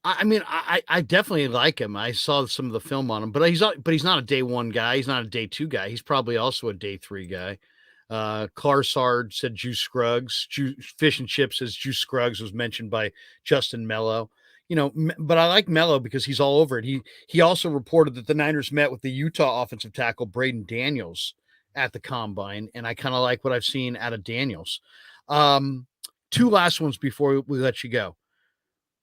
I mean, I definitely like him. I saw some of the film on him, but he's not a day one guy. He's not a day two guy. He's probably also a day three guy. Clarsard said Juice Scruggs. Fish and Chips says Juice Scruggs was mentioned by Justin Mello. But I like Mello because he's all over it. He also reported that the Niners met with the Utah offensive tackle Braden Daniels at the combine, and I kind of like what I've seen out of Daniels. Two last ones before we let you go.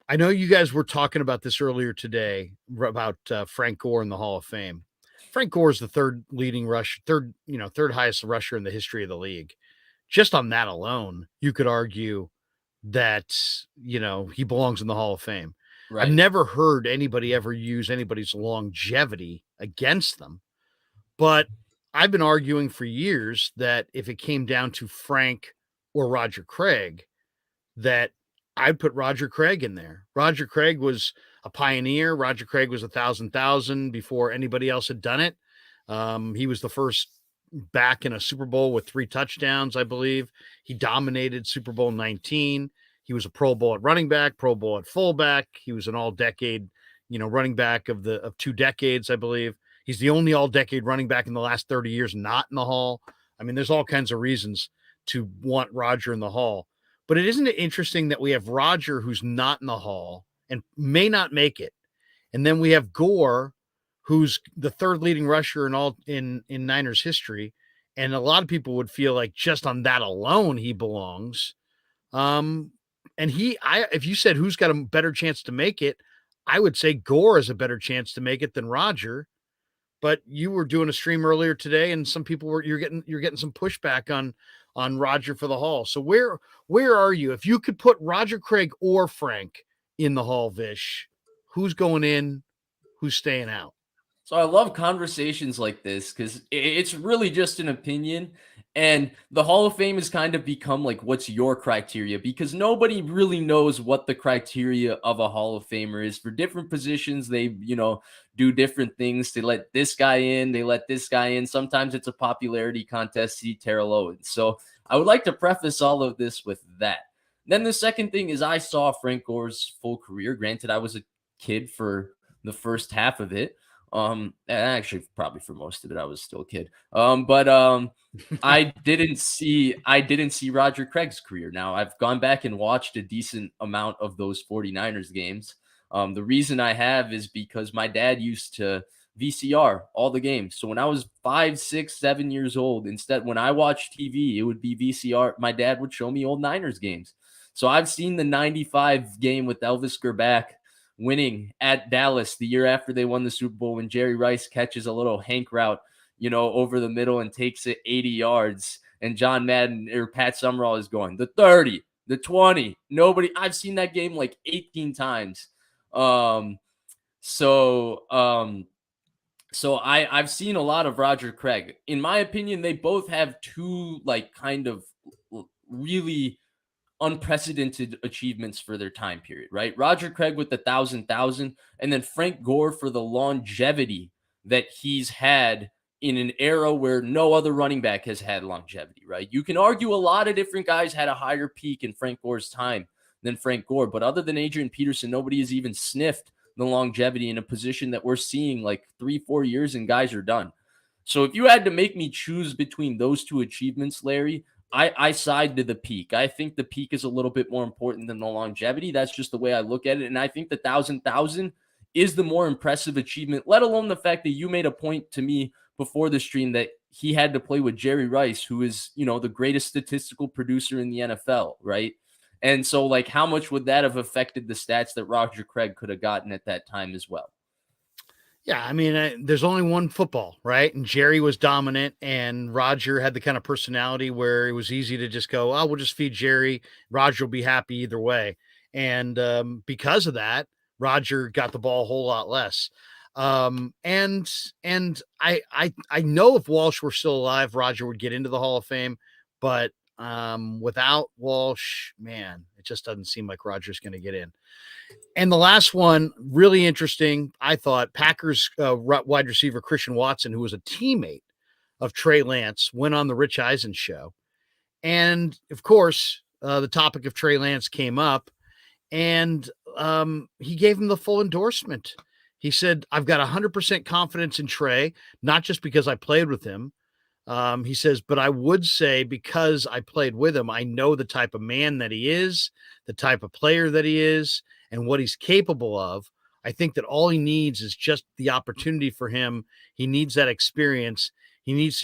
I know you guys were talking about this earlier today about Frank Gore in the Hall of Fame. Frank Gore is the third highest rusher in the history of the league. Just on that alone, you could argue that, he belongs in the Hall of Fame. Right. I've never heard anybody ever use anybody's longevity against them, but I've been arguing for years that if it came down to Frank or Roger Craig, that I'd put Roger Craig in there. Roger Craig was a pioneer. Roger Craig was 1,000 before anybody else had done it. He was the first back in a Super Bowl with 3 touchdowns, I believe. He dominated Super Bowl 19. He was a Pro Bowl at running back, Pro Bowl at fullback. He was an all-decade, running back of 2 decades, I believe. He's the only all-decade running back in the last 30 years not in the Hall. I mean, there's all kinds of reasons to want Roger in the Hall. But isn't it interesting that we have Roger, who's not in the Hall and may not make it, and then we have Gore, who's the third leading rusher in Niners history, and a lot of people would feel like just on that alone he belongs. And if you said who's got a better chance to make it, I would say Gore has a better chance to make it than Roger. But you were doing a stream earlier today, and some people you're getting some pushback on Roger for the Hall. So where are you? If you could put Roger Craig or Frank in the Hall, Vish, who's going in, who's staying out? So I love conversations like this because it's really just an opinion. And the Hall of Fame has kind of become like, what's your criteria? Because nobody really knows what the criteria of a Hall of Famer is. For different positions, they, do different things. They let this guy in, they let this guy in. Sometimes it's a popularity contest, see Terrell Owens. So I would like to preface all of this with that. Then the second thing is I saw Frank Gore's full career. Granted, I was a kid for the first half of it. And actually, probably for most of it, I was still a kid. But I didn't see Roger Craig's career. Now, I've gone back and watched a decent amount of those 49ers games. The reason I have is because my dad used to VCR all the games. So when I was 5, 6, 7 years old, instead, when I watched TV, it would be VCR. My dad would show me old Niners games. So I've seen the 95 game with Elvis Grbac winning at Dallas the year after they won the Super Bowl when Jerry Rice catches a little Hank route, over the middle and takes it 80 yards. And John Madden or Pat Summerall is going the 30, the 20. I've seen that game like 18 times. So I've seen a lot of Roger Craig. In my opinion, they both have two like kind of really unprecedented achievements for their time period, right? Roger Craig with the 1,000, and then Frank Gore for the longevity that he's had in an era where no other running back has had longevity, right? You can argue a lot of different guys had a higher peak in Frank Gore's time than Frank Gore, but other than Adrian Peterson, nobody has even sniffed the longevity in a position that we're seeing like 3-4 years and guys are done. So if you had to make me choose between those two achievements, Larry, I side to the peak. I think the peak is a little bit more important than the longevity. That's just the way I look at it. And I think the 1,000 is the more impressive achievement, let alone the fact that you made a point to me before the stream that he had to play with Jerry Rice, who is, the greatest statistical producer in the NFL, right? And so, like, how much would that have affected the stats that Roger Craig could have gotten at that time as well? Yeah, I mean, there's only one football, right? And Jerry was dominant, and Roger had the kind of personality where it was easy to just go, "Oh, we'll just feed Jerry. Roger will be happy either way." And because of that, Roger got the ball a whole lot less. And I know if Walsh were still alive, Roger would get into the Hall of Fame, but without Walsh, man, it just doesn't seem like Roger's going to get in. And the last one, really interesting, I thought, Packers wide receiver Christian Watson, who was a teammate of Trey Lance, went on the Rich Eisen show. And, of course, the topic of Trey Lance came up, and he gave him the full endorsement. He said, "I've got 100% confidence in Trey, not just because I played with him." He says, "But I would say because I played with him, I know the type of man that he is, the type of player that he is, and what he's capable of. I think that all he needs is just the opportunity for him. He needs that experience. He needs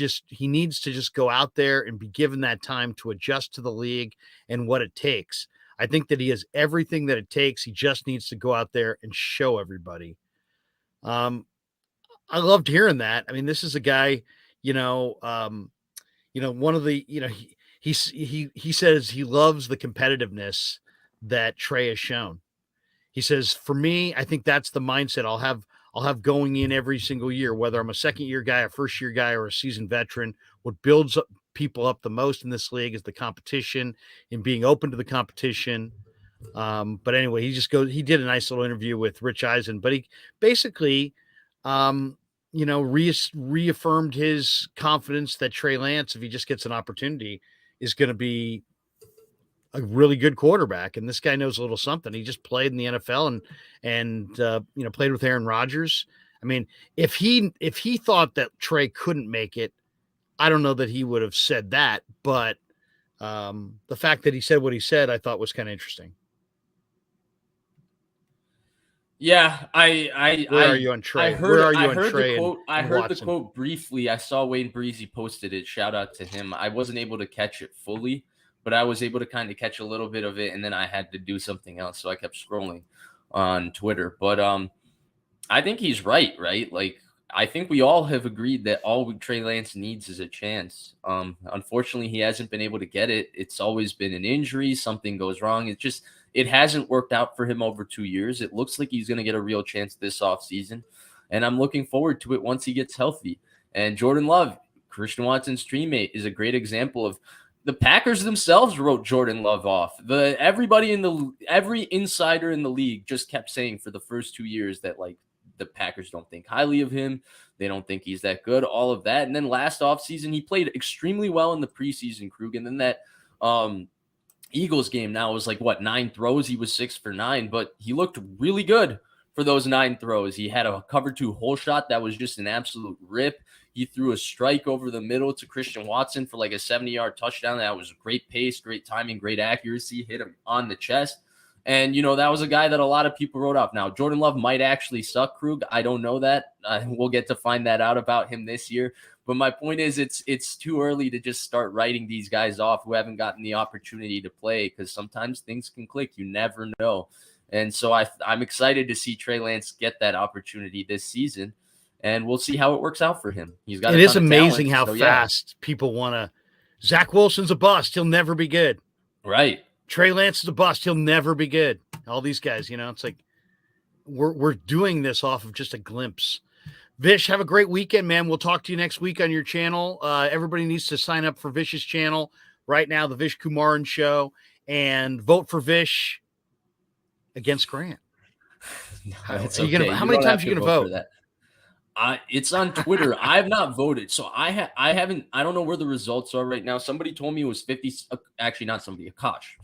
to just go out there and be given that time to adjust to the league and what it takes. I think that he has everything that it takes. He just needs to go out there and show everybody." I loved hearing that. I mean, this is a guy, one of the, he says he loves the competitiveness that Trey has shown. He says, "For me, I think that's the mindset I'll have going in every single year, whether I'm a second year guy, a first year guy, or a seasoned veteran. What builds people up the most in this league is the competition and being open to the competition." But anyway, he did a nice little interview with Rich Eisen, but he basically, reaffirmed his confidence that Trey Lance, if he just gets an opportunity, is going to be a really good quarterback. And this guy knows a little something. He just played in the NFL and played with Aaron Rodgers. I mean, if he thought that Trey couldn't make it, I don't know that he would have said that, but the fact that he said what he said, I thought was kind of interesting. Yeah, Where are you on Trey? I heard the quote briefly. I saw Wayne Breezy posted it. Shout out to him. I wasn't able to catch it fully, but I was able to kind of catch a little bit of it, and then I had to do something else, so I kept scrolling on Twitter. But I think he's right? Like, I think we all have agreed that all Trey Lance needs is a chance. Unfortunately, he hasn't been able to get it. It's always been an injury. Something goes wrong. It hasn't worked out for him over 2 years. It looks like he's going to get a real chance this offseason, and I'm looking forward to it once he gets healthy. And Jordan Love, Christian Watson's teammate, is a great example of the Packers themselves wrote Jordan Love off. Every insider in the league just kept saying for the first 2 years that like the Packers don't think highly of him. They don't think he's that good, all of that. And then last offseason, he played extremely well in the preseason, Krug. And then that Eagles game now was like, 9 throws? He was 6 for 9, but he looked really good for those 9 throws. He had a cover 2 hole shot that was just an absolute rip. He threw a strike over the middle to Christian Watson for like a 70-yard touchdown. That was great pace, great timing, great accuracy, hit him on the chest. And, that was a guy that a lot of people wrote off. Now, Jordan Love might actually suck, Krug. I don't know that. We'll get to find that out about him this year. But my point is it's too early to just start writing these guys off who haven't gotten the opportunity to play, because sometimes things can click. You never know. And so I'm excited to see Trey Lance get that opportunity this season. And we'll see how it works out for him. He's got. It is amazing how fast people want to. Zach Wilson's a bust. He'll never be good. Right. Trey Lance is a bust. He'll never be good. All these guys, it's like we're doing this off of just a glimpse. Vish, have a great weekend, man. We'll talk to you next week on your channel. Everybody needs to sign up for Vish's channel right now, the Vish Kumaran Show, and vote for Vish against Grant. How many times are you going to vote? For that? It's on Twitter. I have not voted. So I haven't, I don't know where the results are right now. Somebody told me it was 50, actually not somebody, Kosh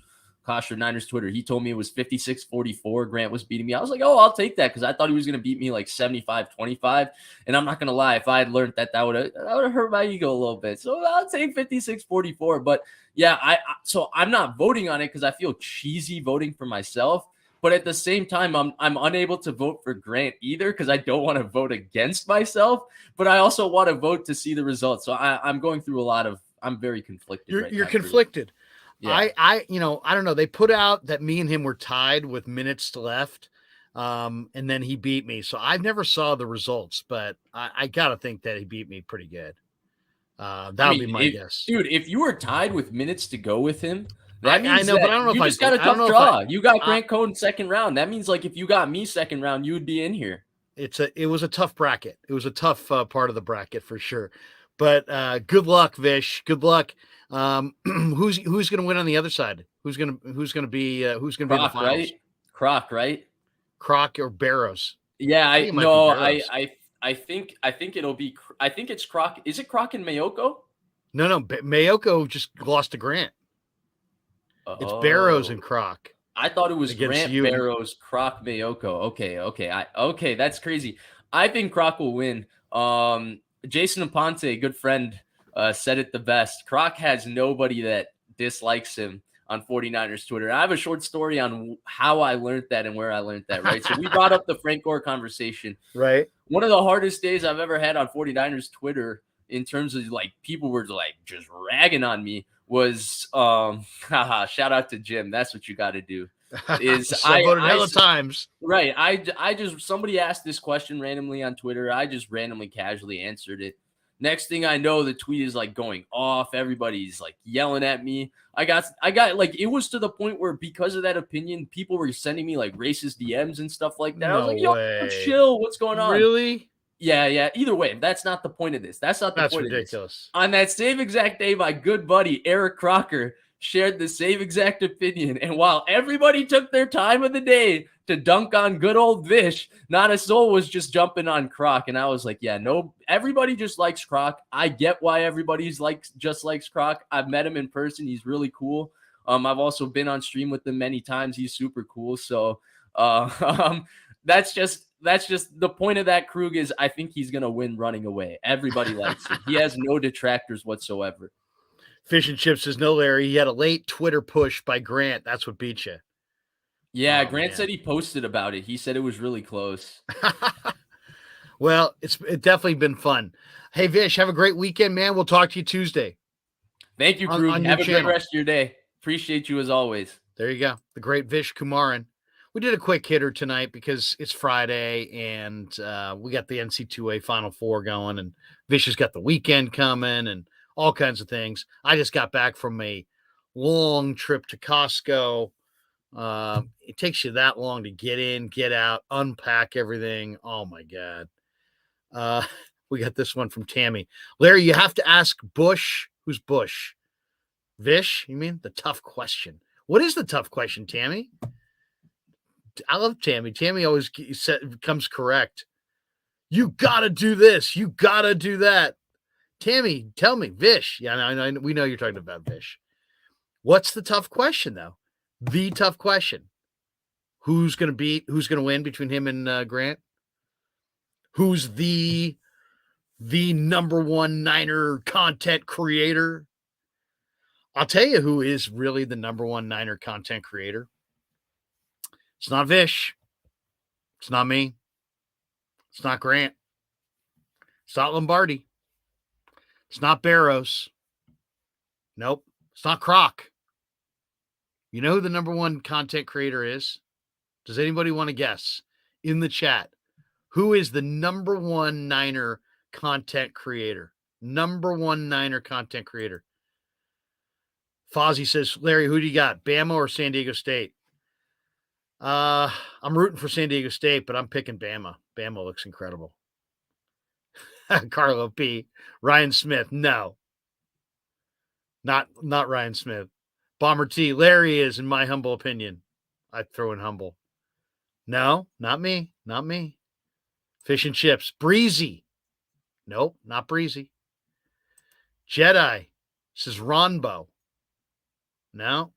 or Niners Twitter. He told me it was 56-44. Grant was beating me. I was like, oh, I'll take that, because I thought he was going to beat me like 75-25. And I'm not going to lie, if I had learned that would have hurt my ego a little bit. So I'll take 56-44. But yeah, so I'm not voting on it because I feel cheesy voting for myself. But at the same time, I'm unable to vote for Grant either, because I don't want to vote against myself, but I also want to vote to see the results. So I'm going through I'm very conflicted. You're conflicted. Yeah. I don't know. They put out that me and him were tied with minutes left. And then he beat me. So I never saw the results, but I got to think that he beat me pretty good. That would be my guess. Dude, if you were tied with minutes to go with him, that means I know, but I don't know if you just got a tough draw. You got Grant Cohn second round. That means like if you got me second round, you would be in here. It was a tough bracket. It was a tough part of the bracket for sure. But good luck, Vish. Good luck. Who's going to win on the other side? Who's going to be in the finals? Right? Croc or Barrows? Yeah, I think it'll be. I think it's Croc. Is it Croc and Mayoko? No. Mayoko just lost to Grant. It's Barrows and Croc. I thought it was Grant, Barrows, Croc, Mayoko. Okay. That's crazy. I think Croc will win. Jason Aponte, good friend, said it the best. Croc has nobody that dislikes him on 49ers Twitter. I have a short story on how I learned that and where I learned that, right? So we brought up the Frank Gore conversation. Right. One of the hardest days I've ever had on 49ers Twitter in terms of like people were like just ragging on me was shout out to Jim. That's what you got to do. Is I voted hella times. Right. I just somebody asked this question randomly on Twitter. I just randomly casually answered it. Next thing I know, the tweet is like going off. Everybody's like yelling at me. I got like, it was to the point where because of that opinion, people were sending me like racist DMs and stuff like that. I was like, yo, chill. What's going on? Really? Yeah. Either way, that's not the point of this. That's not the point ridiculous. Of this. On that same exact day, my good buddy, Eric Crocker, shared the same exact opinion. And while everybody took their time of the day to dunk on good old Vish, not a soul was just jumping on Croc. And I was like, yeah, no, everybody just likes Croc. I get why everybody's just likes Croc. I've met him in person. He's really cool. I've also been on stream with him many times. He's super cool. So that's just the point of that, Krug, is I think he's going to win running away. Everybody likes him. He has no detractors whatsoever. Fish and Chips says, no, Larry, he had a late Twitter push by Grant. That's what beat you. Yeah, Grant said he posted about it. He said it was really close. Well, it's definitely been fun. Hey, Vish, have a great weekend, man. We'll talk to you Tuesday. Thank you, Krug. Have a great rest of your day. Appreciate you as always. There you go. The great Vish Kumaran. We did a quick hitter tonight because it's Friday and we got the NC2A Final Four going, and Vish has got the weekend coming and all kinds of things. I just got back from a long trip to Costco. It takes you that long to get in, get out, unpack everything. Oh my God. We got this one from Tammy. Larry, you have to ask Bush. Who's Bush? Vish, you mean? The tough question. What is the tough question, Tammy? I love Tammy. Tammy always comes correct. You got to do this. You got to do that. Tammy, tell me, Vish. Yeah, I we know you're talking about Vish. What's the tough question, though? The tough question. Who's going to win between him and Grant? Who's the number one Niner content creator? I'll tell you who is really the number one Niner content creator. It's not Vish. It's not me. It's not Grant. It's not Lombardi. It's not Barrows. Nope. It's not Croc. You know who the number one content creator is? Does anybody want to guess in the chat? Who is the number one Niner content creator? Number one Niner content creator. Fozzie says, Larry, who do you got? Bama or San Diego State? I'm rooting for San Diego State, but I'm picking Bama. Bama looks incredible. Carlo P. Ryan Smith. No. Not Ryan Smith. Bomber T. Larry is, in my humble opinion. I'd throw in humble. No, not me. Not me. Fish and chips. Breezy. Nope, not Breezy. Jedi. This is Ronbo. No.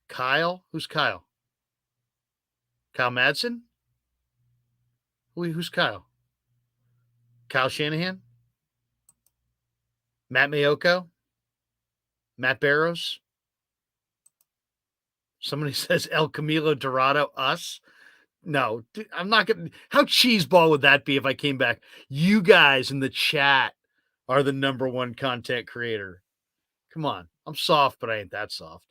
Kyle. Who's Kyle? Kyle Madsen? Who's Kyle? Kyle Shanahan? Matt Mayoko? Matt Barrows? Somebody says El Camilo Dorado, us? No, I'm not going to. How cheeseball would that be if I came back? You guys in the chat are the number one content creator. Come on. I'm soft, but I ain't that soft.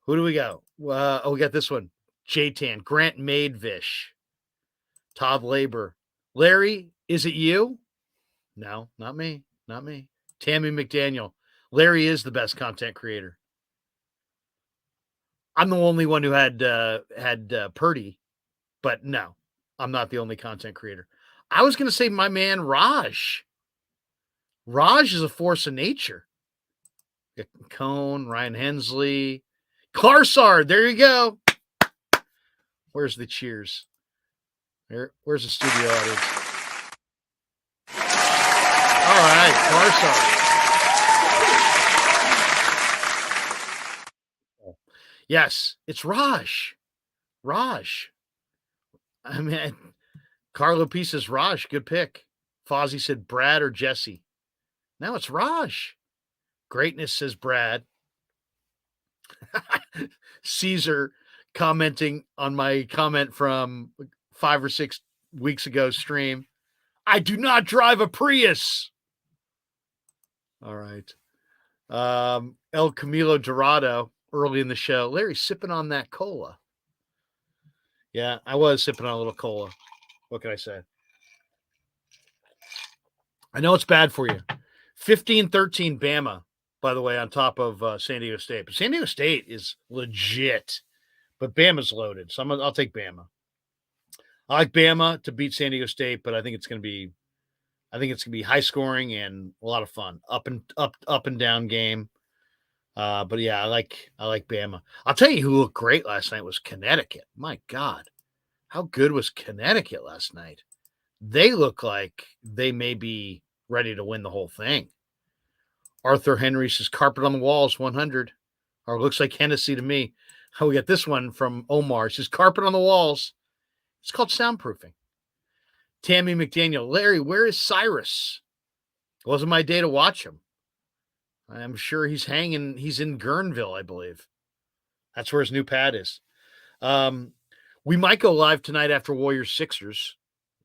Who do we go? We got this one. J-Tan. Grant Maidvish. Todd Labor. Larry, is it you? No, not me. Not me. Tammy McDaniel. Larry is the best content creator. I'm the only one who had Purdy, but no, I'm not the only content creator. I was going to say my man Raj. Raj is a force of nature. Cone, Ryan Hensley, Clarsard. There you go. Where's the cheers? Where's the studio audience? All right, Clarsard. Yes, it's Raj. Raj. I mean, Carlo P says Raj. Good pick. Fozzie said Brad or Jesse. Now it's Raj. Greatness says Brad. Caesar commenting on my comment from 5 or 6 weeks ago stream. I do not drive a Prius. All right. El Camilo Dorado early in the show. Larry sipping on that cola. Yeah, I was sipping on a little cola. What can I say? I know it's bad for you. 15-13 Bama, by the way, on top of San Diego State. But San Diego State is legit. But Bama's loaded. So I'll take Bama. I like Bama to beat San Diego State, but I think it's going to be high scoring and a lot of fun. Up and down game. But yeah, I like Bama. I'll tell you who looked great last night was Connecticut. My God, how good was Connecticut last night? They look like they may be ready to win the whole thing. Arthur Henry says carpet on the walls 100, or looks like Hennessy to me. Oh, we got this one from Omar. It says carpet on the walls. It's called soundproofing. Tammy McDaniel. Larry, where is Cyrus? It wasn't my day to watch him. I'm sure he's hanging. He's in Guerneville, I believe. That's where his new pad is. We might go live tonight after Warriors Sixers.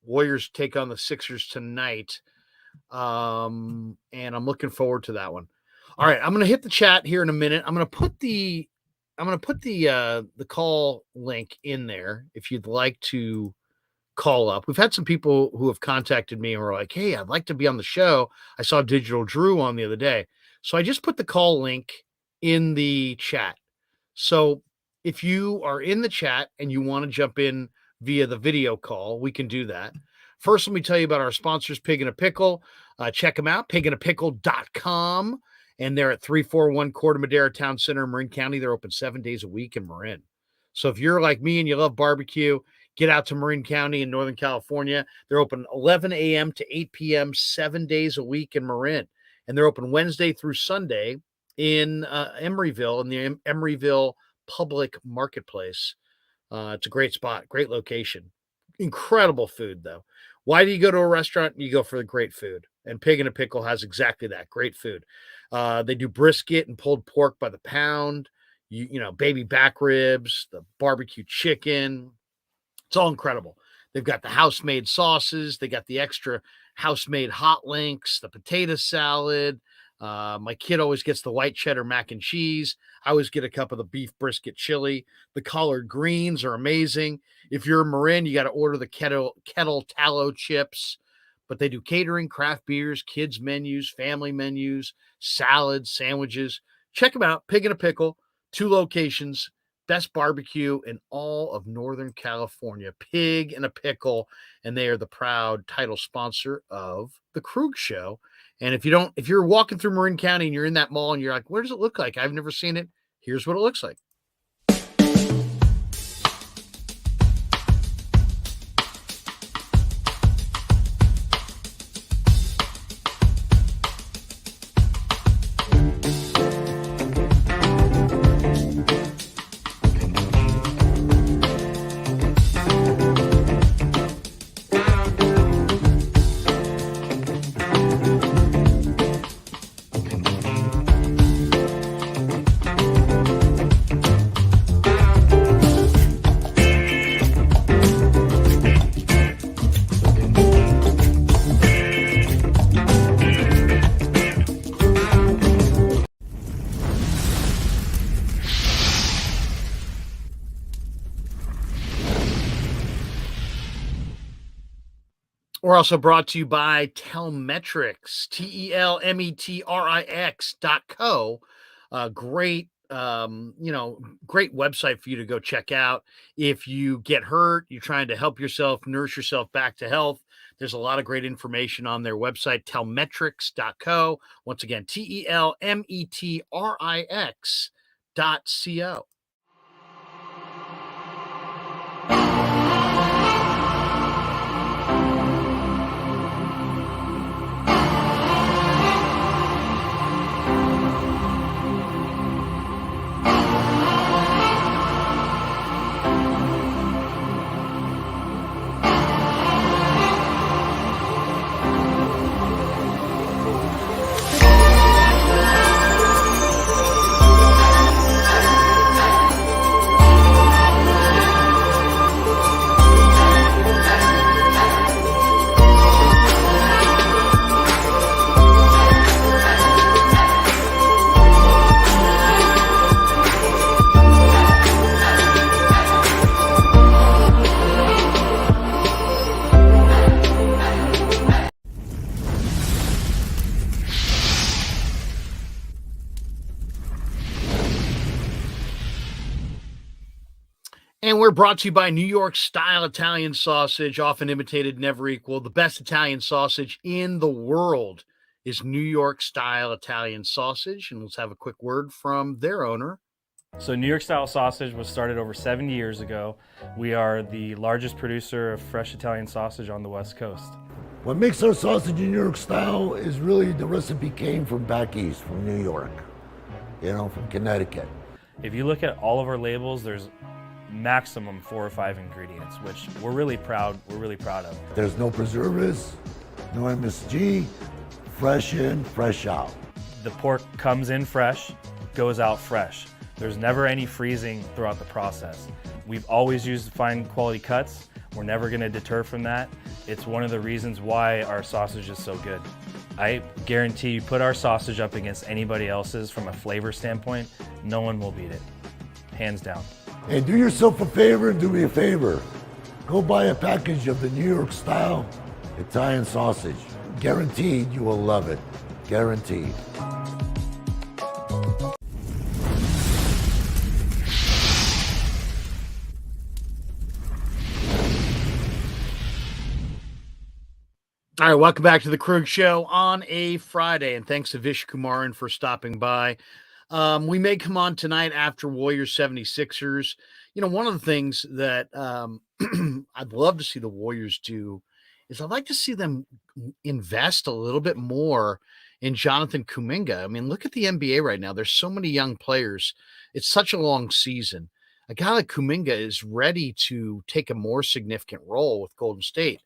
Warriors take on the Sixers tonight. And I'm looking forward to that one. All right, I'm going to hit the chat here in a minute. I'm going to put the call link in there if you'd like to call up. We've had some people who have contacted me and were like, "Hey, I'd like to be on the show. I saw Digital Drew on the other day." So I just put the call link in the chat. So if you are in the chat and you want to jump in via the video call, we can do that. First, let me tell you about our sponsors, Pig in a Pickle. Check them out, pigandapickle.com. And they're at 341 Corte Madera Town Center in Marin County. They're open 7 days a week in Marin. So if you're like me and you love barbecue, get out to Marin County in Northern California. They're open 11 a.m. to 8 p.m. 7 days a week in Marin. And they're open Wednesday through Sunday in Emeryville, in the Emeryville Public Marketplace. It's a great spot, great location. Incredible food, though. Why do you go to a restaurant? You go for the great food. And Pig in a Pickle has exactly that, great food. They do brisket and pulled pork by the pound, you know, baby back ribs, the barbecue chicken. It's all incredible. They've got the house-made sauces. They got the extra house-made hot links, the potato salad. My kid always gets the white cheddar mac and cheese. I always get a cup of the beef brisket chili. The collard greens are amazing. If you're in Marin, you got to order the kettle tallow chips. But they do catering, craft beers, kids menus, family menus, salads, sandwiches. Check them out. Pig in a Pickle, 2 locations. Best barbecue in all of Northern California. Pig in a Pickle, and they are the proud title sponsor of the Krug Show. And if you're walking through Marin County and you're in that mall and you're like, where does it look like? I've never seen it. Here's what it looks like. We're also brought to you by Telmetrics, TELMETRIX.co. Great, great website for you to go check out. If you get hurt, you're trying to help yourself, nurse yourself back to health. There's a lot of great information on their website, Telmetrics.co. Once again, TELMETRIX.co. And we're brought to you by New York style Italian sausage, often imitated, never equal. The best Italian sausage in the world is New York style Italian sausage. And let's have a quick word from their owner. So New York style sausage was started over 70 years ago. We are the largest producer of fresh Italian sausage on the West Coast. What makes our sausage in New York style is really the recipe came from back east, from New York, from Connecticut. If you look at all of our labels, there's maximum 4 or 5 ingredients, which we're really proud of. There's no preservatives, no MSG, fresh in, fresh out. The pork comes in fresh, goes out fresh. There's never any freezing throughout the process. We've always used fine quality cuts. We're never going to deter from that. It's one of the reasons why our sausage is so good. I guarantee you put our sausage up against anybody else's from a flavor standpoint, no one will beat it, hands down. Hey, do yourself a favor and do me a favor. Go buy a package of the New York style Italian sausage. Guaranteed you will love it. Guaranteed. All right, welcome back to the Krug Show on a Friday, and thanks to Vish Kumaran for stopping by. We may come on tonight after Warriors 76ers. You know, one of the things that I'd love to see the Warriors do is I'd like to see them invest a little bit more in Jonathan Kuminga. I mean, look at the NBA right now. There's so many young players. It's such a long season. A guy like Kuminga is ready to take a more significant role with Golden State.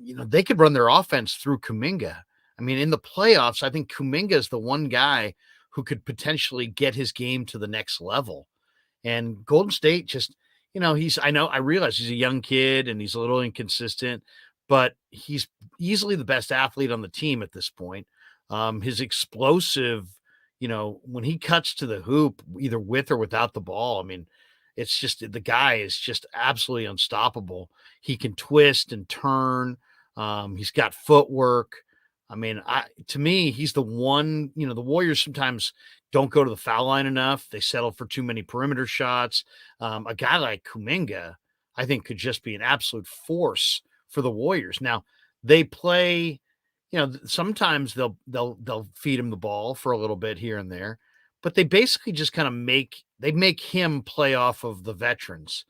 You know, they could run their offense through Kuminga. I mean, in the playoffs, I think Kuminga is the one guy who could potentially get his game to the next level. And Golden State just, you know, I realize he's a young kid and he's a little inconsistent, but he's easily the best athlete on the team at this point. His explosive, you know, when he cuts to the hoop, either with or without the ball, I mean, it's just the guy is just absolutely unstoppable. He can twist and turn. He's got footwork. I mean, to me, he's the one, you know, the Warriors sometimes don't go to the foul line enough. They settle for too many perimeter shots. A guy like Kuminga, I think, could just be an absolute force for the Warriors. Now, they play, you know, sometimes they'll feed him the ball for a little bit here and there, but they basically just kind of make him play off of the veterans.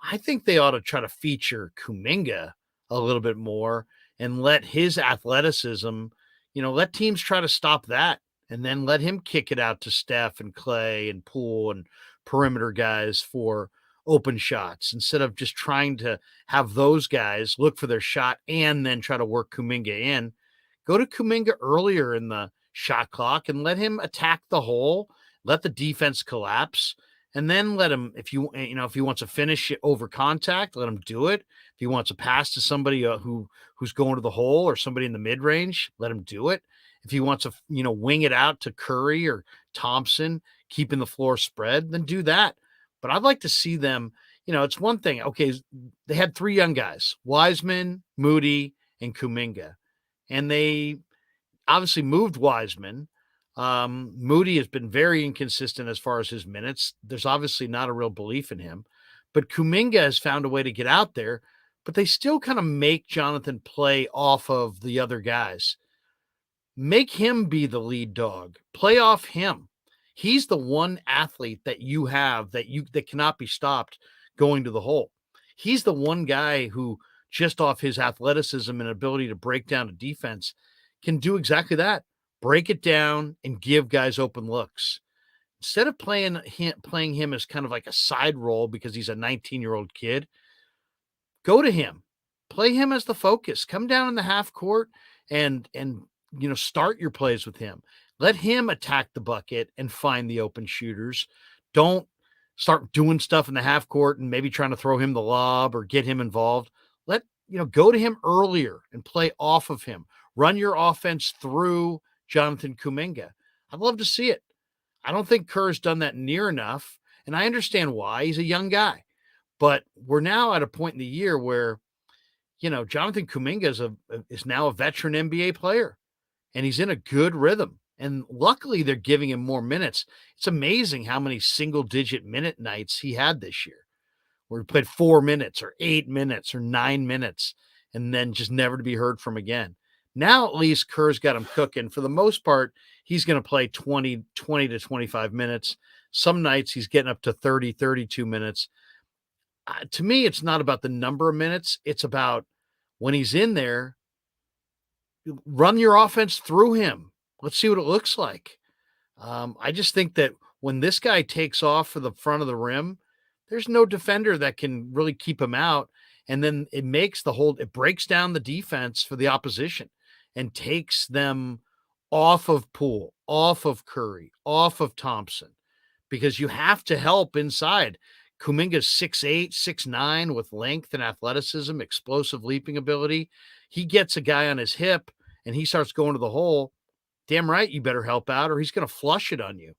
I think they ought to try to feature Kuminga a little bit more and let his athleticism, you know, let teams try to stop that and then let him kick it out to Steph and Clay and Poole and perimeter guys for open shots instead of just trying to have those guys look for their shot and then try to work Kuminga in. Go to Kuminga earlier in the shot clock and let him attack the hole, let the defense collapse, and then let him, if he wants to finish it over contact, let him do it. If he wants to pass to somebody who's going to the hole or somebody in the mid range, let him do it. If he wants to, you know, wing it out to Curry or Thompson, keeping the floor spread, then do that. But I'd like to see them, you know, it's one thing. Okay, they had 3 young guys, Wiseman, Moody, and Kuminga. And they obviously moved Wiseman. Moody has been very inconsistent as far as his minutes. There's obviously not a real belief in him, but Kuminga has found a way to get out there, but they still kind of make Jonathan play off of the other guys. Make him be the lead dog. Play off him. He's the one athlete that you have that cannot be stopped going to the hole. He's the one guy who just off his athleticism and ability to break down a defense can do exactly that. Break it down and give guys open looks. Instead of playing him as kind of like a side role because he's a 19-year-old kid, go to him. Play him as the focus. Come down in the half court and you know, start your plays with him. Let him attack the bucket and find the open shooters. Don't start doing stuff in the half court and maybe trying to throw him the lob or get him involved. Go to him earlier and play off of him. Run your offense through Jonathan Kuminga. I'd love to see it. I don't think Kerr's done that near enough, and I understand why. He's a young guy. But we're now at a point in the year where, you know, Jonathan Kuminga is now a veteran NBA player, and he's in a good rhythm. And luckily, they're giving him more minutes. It's amazing how many single-digit minute nights he had this year, where he played 4 minutes or 8 minutes or 9 minutes, and then just never to be heard from again. Now, at least Kerr's got him cooking. For the most part, he's going to play 20 to 25 minutes. Some nights he's getting up to 30, 32 minutes. To me, it's not about the number of minutes. It's about when he's in there, run your offense through him. Let's see what it looks like. I just think that when this guy takes off for the front of the rim, there's no defender that can really keep him out. And then it breaks down the defense for the opposition and takes them off of Poole, off of Curry, off of Thompson, because you have to help inside. Kuminga's 6'8", 6'9", with length and athleticism, explosive leaping ability. He gets a guy on his hip and he starts going to the hole. Damn right, you better help out or he's going to flush it on you.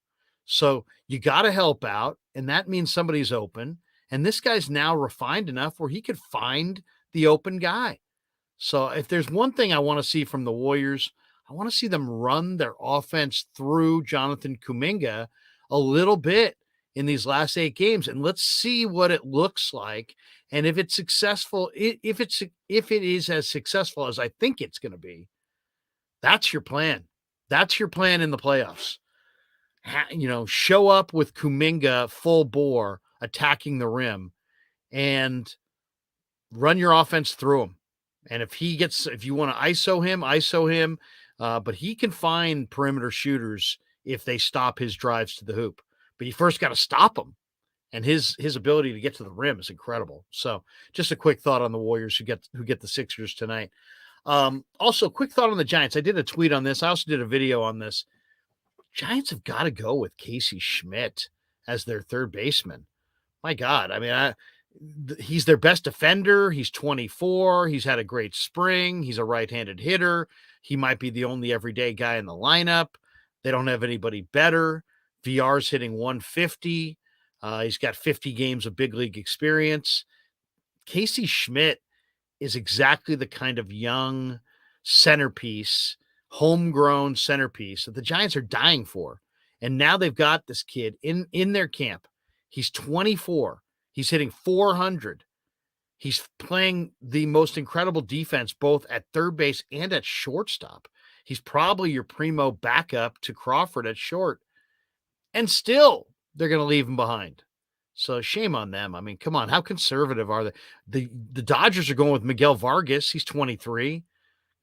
So you got to help out, and that means somebody's open. And this guy's now refined enough where he could find the open guy. So if there's one thing I want to see from the Warriors, I want to see them run their offense through Jonathan Kuminga a little bit in these last 8 games, and let's see what it looks like. And if it's successful, if it is as successful as I think it's going to be, that's your plan. That's your plan in the playoffs. Show up with Kuminga full bore attacking the rim and run your offense through him. And if you want to ISO him, but he can find perimeter shooters if they stop his drives to the hoop. But you first got to stop him. And his ability to get to the rim is incredible. So just a quick thought on the Warriors who get the Sixers tonight. Also, quick thought on the Giants. I did a tweet on this. I also did a video on this. Giants have got to go with Casey Schmidt as their third baseman. My God. I mean, he's their best defender. He's 24. He's had a great spring. He's a right-handed hitter. He might be the only everyday guy in the lineup. They don't have anybody better. VR's hitting 150. He's got 50 games of big league experience. Casey Schmidt is exactly the kind of young centerpiece, homegrown centerpiece that the Giants are dying for. And now they've got this kid in their camp. He's 24. He's hitting 400. He's playing the most incredible defense, both at third base and at shortstop. He's probably your primo backup to Crawford at short. And still, they're going to leave him behind. So shame on them. I mean, come on. How conservative are they? The Dodgers are going with Miguel Vargas. He's 23.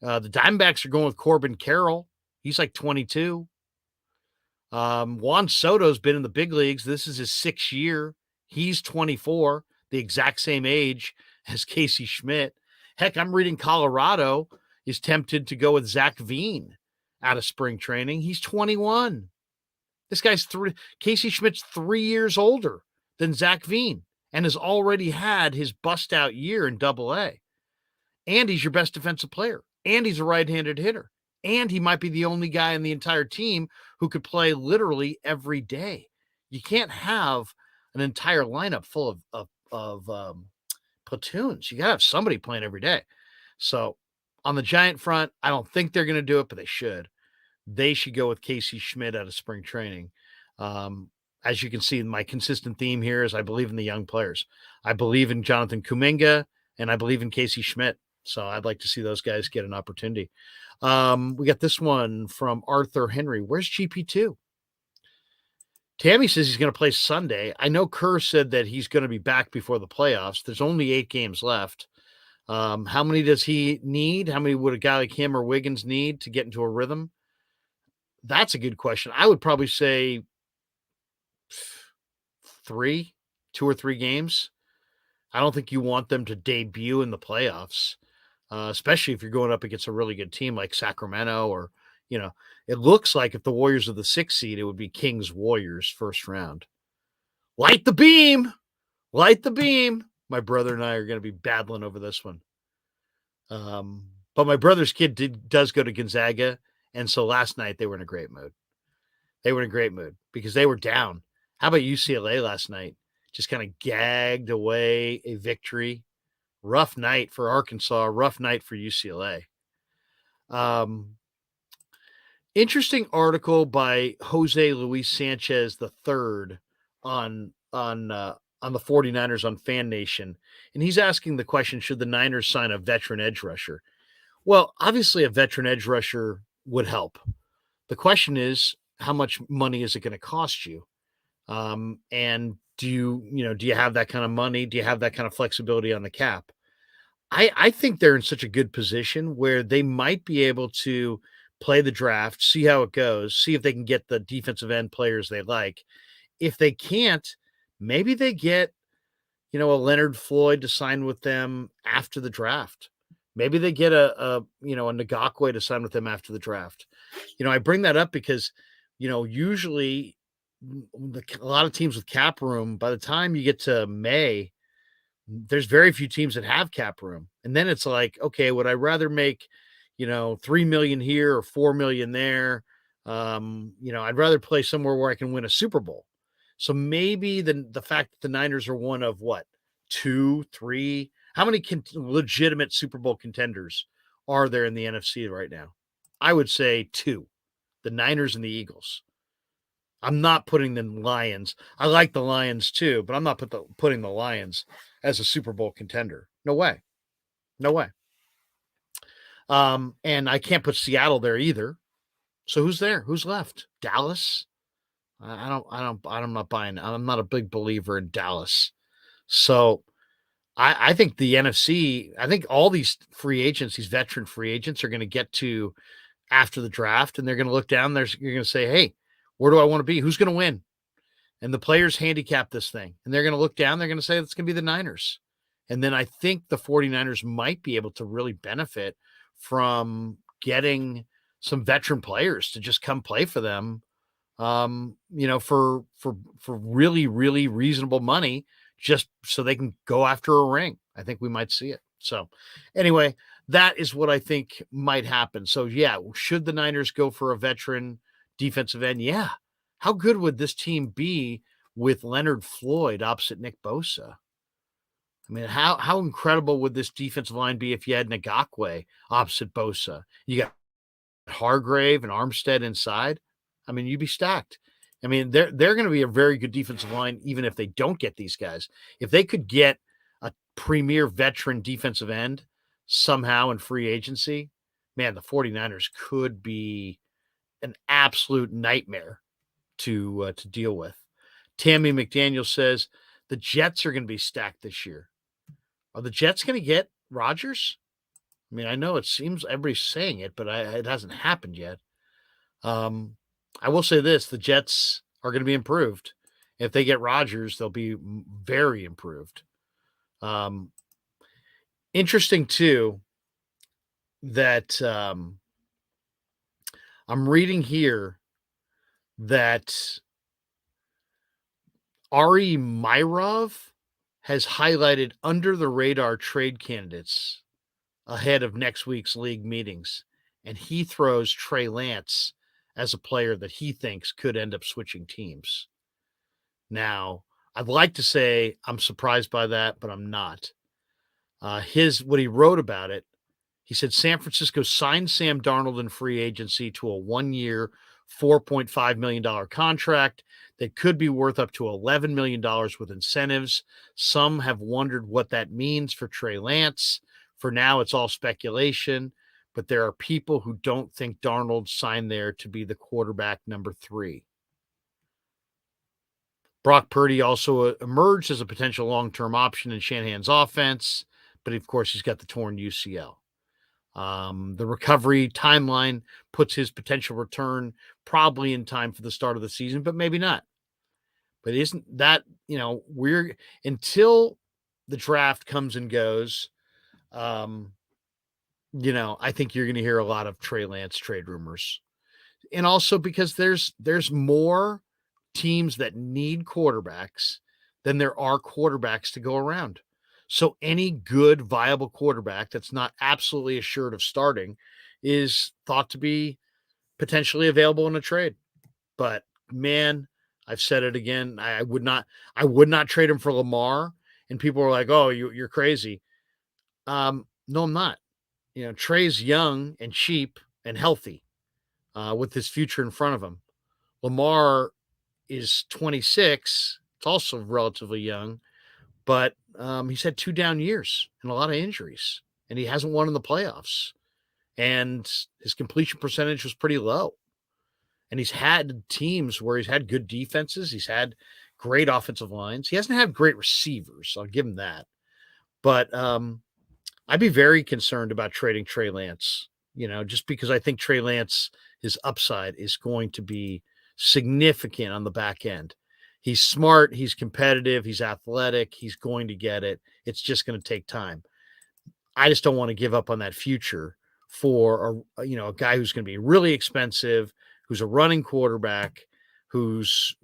The Diamondbacks are going with Corbin Carroll. He's like 22. Juan Soto's been in the big leagues. This is his 6th year. He's 24, the exact same age as Casey Schmidt. Heck, I'm reading Colorado is tempted to go with Zach Veen out of spring training. He's 21. This guy's Casey Schmidt's 3 years older than Zach Veen and has already had his bust out year in AA. And he's your best defensive player. And he's a right-handed hitter. And he might be the only guy in the entire team who could play literally every day. You can't have an entire lineup full of platoons. You got to have somebody playing every day. So on the Giant front, I don't think they're going to do it, but they should. They should go with Casey Schmidt out of spring training. As you can see, my consistent theme here is I believe in the young players. I believe in Jonathan Kuminga, and I believe in Casey Schmidt. So I'd like to see those guys get an opportunity. We got this one from Arthur Henry. Where's GP2? Tammy says he's going to play Sunday. I know Kerr said that he's going to be back before the playoffs. There's only 8 games left. How many does he need? How many would a guy like him or Wiggins need to get into a rhythm? That's a good question. I would probably say 2 or 3 games. I don't think you want them to debut in the playoffs, especially if you're going up against a really good team like Sacramento or, it looks like if the Warriors are the 6th seed, it would be Kings Warriors first round. Light the beam. Light the beam. My brother and I are going to be battling over this one. But my brother's kid does go to Gonzaga. And so last night they were in a great mood. They were in a great mood because they were down. How about UCLA last night? Just kind of gagged away a victory. Rough night for Arkansas. Rough night for UCLA. Interesting article by Jose Luis Sanchez III on the 49ers on Fan Nation. And he's asking the question, should the Niners sign a veteran edge rusher? Well, obviously a veteran edge rusher would help. The question is, how much money is it going to cost you? And do you have that kind of money? Do you have that kind of flexibility on the cap? I think they're in such a good position where they might be able to play the draft, see how it goes, see if they can get the defensive end players they like. If they can't, maybe they get, a Leonard Floyd to sign with them after the draft. Maybe they get a Ngakwe to sign with them after the draft. I bring that up because, usually a lot of teams with cap room, by the time you get to May, there's very few teams that have cap room. And then it's like, okay, would I rather make, $3 million here or $4 million there? I'd rather play somewhere where I can win a Super Bowl. So maybe the fact that the Niners are one of 2, 3, how many legitimate Super Bowl contenders are there in the NFC right now? I would say 2, the Niners and the Eagles. I'm not putting the Lions. I like the Lions too, but I'm not putting the Lions as a Super Bowl contender. No way. No way. And I can't put Seattle there either. So who's there? Who's left? Dallas? I'm not buying. I'm not a big believer in Dallas. So I think the NFC, I think all these free agents, these veteran free agents, are going to get to after the draft, and they're going to look down. You're going to say, hey, where do I want to be? Who's going to win? And the players handicap this thing, and they're going to look down. They're going to say it's going to be the Niners. And then I think the 49ers might be able to really benefit from getting some veteran players to just come play for them, for really, really reasonable money, just so they can go after a ring. I think we might see it. So anyway, that is what I think might happen. So yeah, should the Niners go for a veteran defensive end? Yeah. How good would this team be with Leonard Floyd opposite Nick Bosa? I mean, how incredible would this defensive line be if you had Ngakoue opposite Bosa? You got Hargrave and Armstead inside. I mean, you'd be stacked. I mean, they're going to be a very good defensive line, even if they don't get these guys. If they could get a premier veteran defensive end somehow in free agency, man, the 49ers could be an absolute nightmare to deal with. Tammy McDaniel says the Jets are going to be stacked this year. Are the Jets going to get Rodgers? I mean, I know it seems everybody's saying it, but it hasn't happened yet. I will say this: the Jets are going to be improved. If they get Rodgers, they'll be very improved. Interesting too that I'm reading here that Ari Myrov has highlighted under the radar trade candidates ahead of next week's league meetings, and he throws Trey Lance as a player that he thinks could end up switching teams. Now, I'd like to say I'm surprised by that, but I'm not. What he wrote about it, he said San Francisco signed Sam Darnold in free agency to a 1-year, $4.5 million contract that could be worth up to $11 million with incentives. Some have wondered what that means for Trey Lance. For now, it's all speculation, but there are people who don't think Darnold signed there to be the quarterback number 3. Brock Purdy also emerged as a potential long-term option in Shanahan's offense, but of course, he's got the torn UCL. The recovery timeline puts his potential return probably in time for the start of the season, but maybe not. But isn't that, we're until the draft comes and goes, I think you're going to hear a lot of Trey Lance trade rumors. And also because there's more teams that need quarterbacks than there are quarterbacks to go around. So any good, viable quarterback that's not absolutely assured of starting is thought to be potentially available in a trade. But man, I've said it again. I would not trade him for Lamar. And people are like, "Oh, you're crazy." No, I'm not. Trey's young and cheap and healthy with his future in front of him. Lamar is 26. It's also relatively young, but he's had 2 down years and a lot of injuries, and he hasn't won in the playoffs. And his completion percentage was pretty low. And he's had teams where he's had good defenses. He's had great offensive lines. He hasn't had great receivers. I'll give him that. But I'd be very concerned about trading Trey Lance, just because I think Trey Lance, his upside is going to be significant on the back end. He's smart. He's competitive. He's athletic. He's going to get it. It's just going to take time. I just don't want to give up on that future for a guy who's going to be really expensive, who's a running quarterback, who's,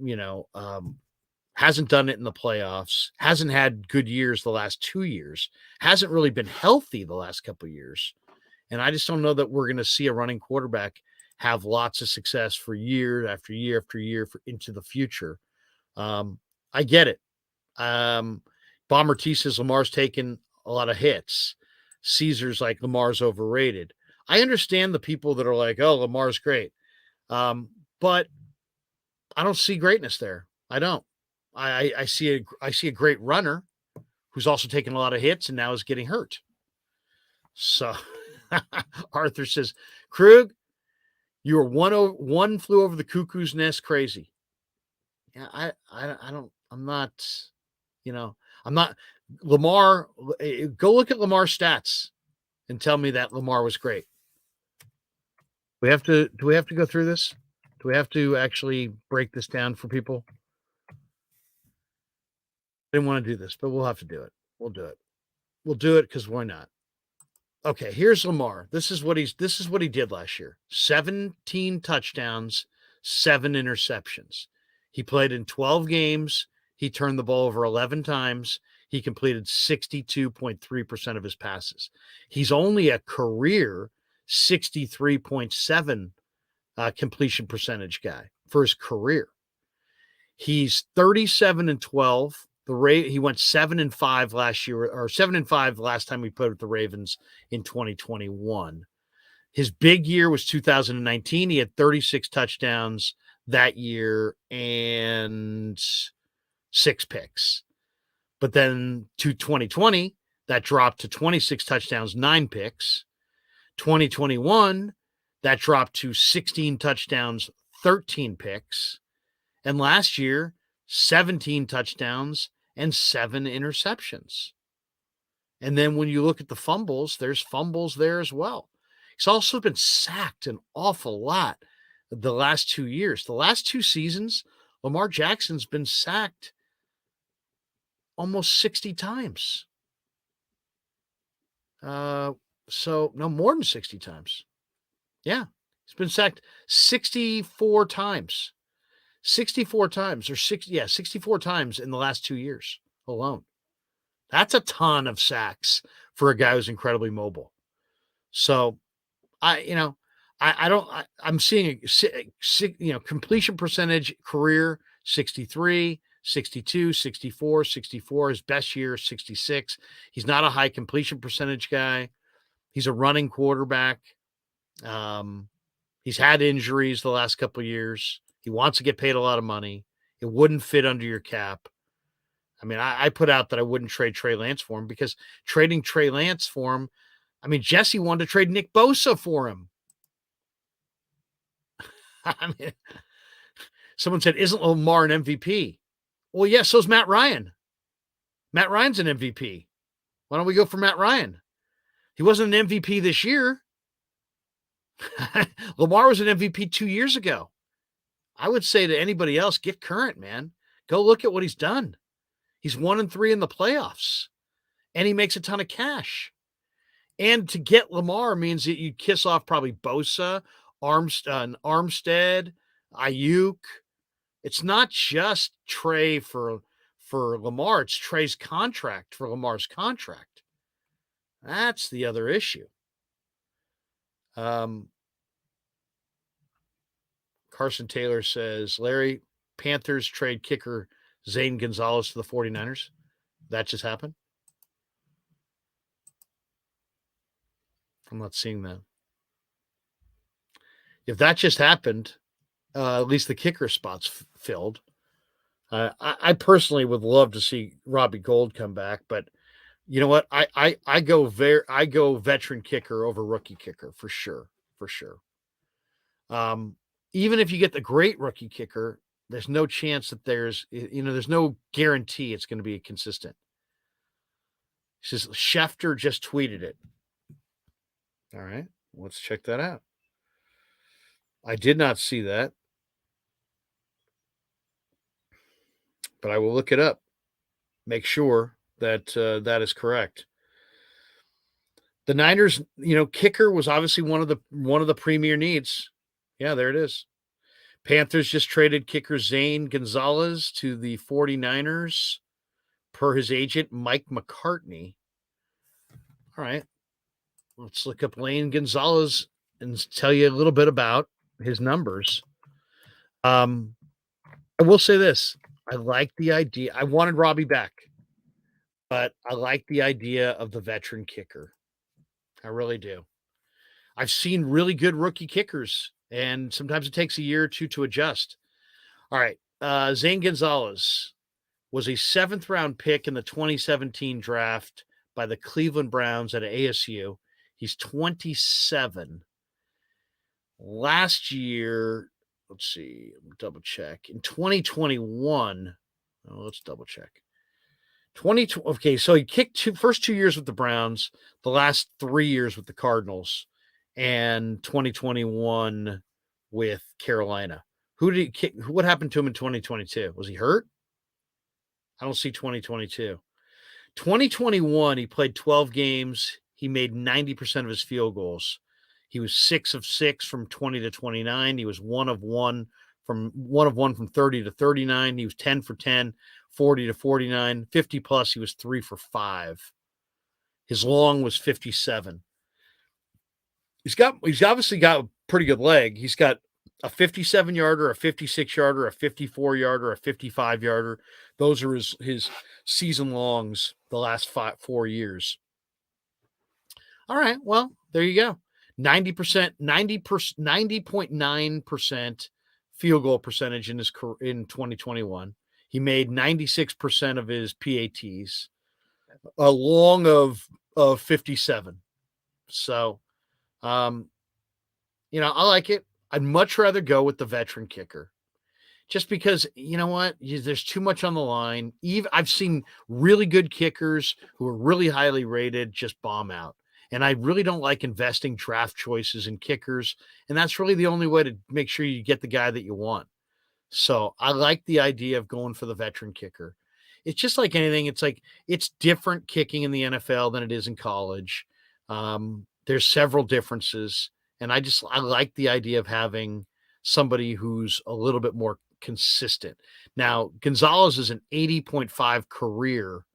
hasn't done it in the playoffs, hasn't had good years the last 2 years, hasn't really been healthy the last couple of years. And I just don't know that we're going to see a running quarterback have lots of success for year after year after year into the future. I get it. Bomber T says Lamar's taken a lot of hits. Caesar's like Lamar's overrated. I understand the people that are like, "Oh, Lamar's great." But don't see greatness there. I don't. I see a great runner who's also taking a lot of hits and now is getting hurt. So Arthur says, Krug, you were one flew over the cuckoo's nest crazy. Yeah, I'm not, I'm not Lamar. Go look at Lamar's stats and tell me that Lamar was great. Do we have to go through this? Do we have to actually break this down for people? I didn't want to do this, but we'll have to do it. We'll do it. We'll do it because why not? Okay, here's Lamar. This is what he did last year. 17 touchdowns, 7 interceptions. He played in 12 games. He turned the ball over 11 times. He completed 62.3% of his passes. He's only a career 63.7 completion percentage guy for his career. He's 37-12. He went 7-5 last year, or 7-5 last time we played with the Ravens in 2021. His big year was 2019. He had 36 touchdowns that year and 6 picks. But then to 2020, that dropped to 26 touchdowns, 9 picks. 2021, that dropped to 16 touchdowns, 13 picks. And last year, 17 touchdowns and 7 interceptions. And then when you look at the fumbles, there's fumbles there as well. He's also been sacked an awful lot the last 2 years. The last 2 seasons, Lamar Jackson's been sacked almost 60 times. So no more than 60 times. Yeah, he's been sacked 64 times. 64 times or 64 times in the last 2 years alone. That's a ton of sacks for a guy who's incredibly mobile. So I'm seeing completion percentage career 63, 62, 64, 64. His best year 66. He's not a high completion percentage guy. He's a running quarterback. He's had injuries the last couple of years. He wants to get paid a lot of money. It wouldn't fit under your cap. I mean, I put out that I wouldn't trade Trey Lance for him because trading Trey Lance for him, I mean, Jesse wanted to trade Nick Bosa for him. I mean, someone said, isn't Lamar an MVP? Well, yeah, so's Matt Ryan. Matt Ryan's an MVP. Why don't we go for Matt Ryan? He wasn't an MVP this year. Lamar was an MVP 2 years ago. I would say to anybody else, get current, man. Go look at what he's done. He's 1-3 in the playoffs, and he makes a ton of cash. And to get Lamar means that you kiss off probably Bosa, Armstead, Aiyuk. It's not just Trey for Lamar. It's Trey's contract for Lamar's contract. That's the other issue. Carson Taylor says, Larry, Panthers trade kicker Zane Gonzalez to the 49ers. That just happened? I'm not seeing that. If that just happened, at least the kicker spot's filled. I personally would love to see Robbie Gould come back, but you know what? I go veteran kicker over rookie kicker for sure. Even if you get the great rookie kicker, there's no chance that there's no guarantee it's going to be consistent. He says Schefter just tweeted it. All right, let's check that out. I did not see that, but I will look it up. Make sure that that is correct. The Niners, kicker was obviously one of the premier needs. Yeah, there it is. Panthers just traded kicker Zane Gonzalez to the 49ers per his agent, Mike McCartney. All right. Let's look up Lane Gonzalez and tell you a little bit about his numbers. I will say this. I like the idea. I wanted Robbie back, but I like the idea of the veteran kicker. I really do. I've seen really good rookie kickers, and sometimes it takes a year or two to adjust. All right. Zane Gonzalez was a 7th round pick in the 2017 draft by the Cleveland Browns at ASU. He's 27. Last year, let's see, double check. In 2021, let's double check. Okay, so he kicked first 2 years with the Browns, the last 3 years with the Cardinals, and 2021 with Carolina. Who did he kick? What happened to him in 2022? Was he hurt? I don't see 2022. 2021, he played 12 games. He made 90% of his field goals. He was 6 of 6 from 20 to 29. He was 1 of 1 from 30 to 39. He was 10 for 10, 40 to 49, 50 plus. He was 3 for 5. His long was 57. He's obviously got a pretty good leg. He's got a 57-yarder, a 56-yarder, a 54-yarder, a 55-yarder. Those are his season longs the last 4 years. All right, well, there you go. 90.9% field goal percentage in 2021. He made 96% of his PATs, a long of 57. So, I like it. I'd much rather go with the veteran kicker. Just because, you know what, there's too much on the line. I've seen really good kickers who are really highly rated just bomb out. And I really don't like investing draft choices in kickers. And that's really the only way to make sure you get the guy that you want. So I like the idea of going for the veteran kicker. It's just like anything. It's different kicking in the NFL than it is in college. There's several differences. And I like the idea of having somebody who's a little bit more consistent. Now, Gonzalez is an 80.5 career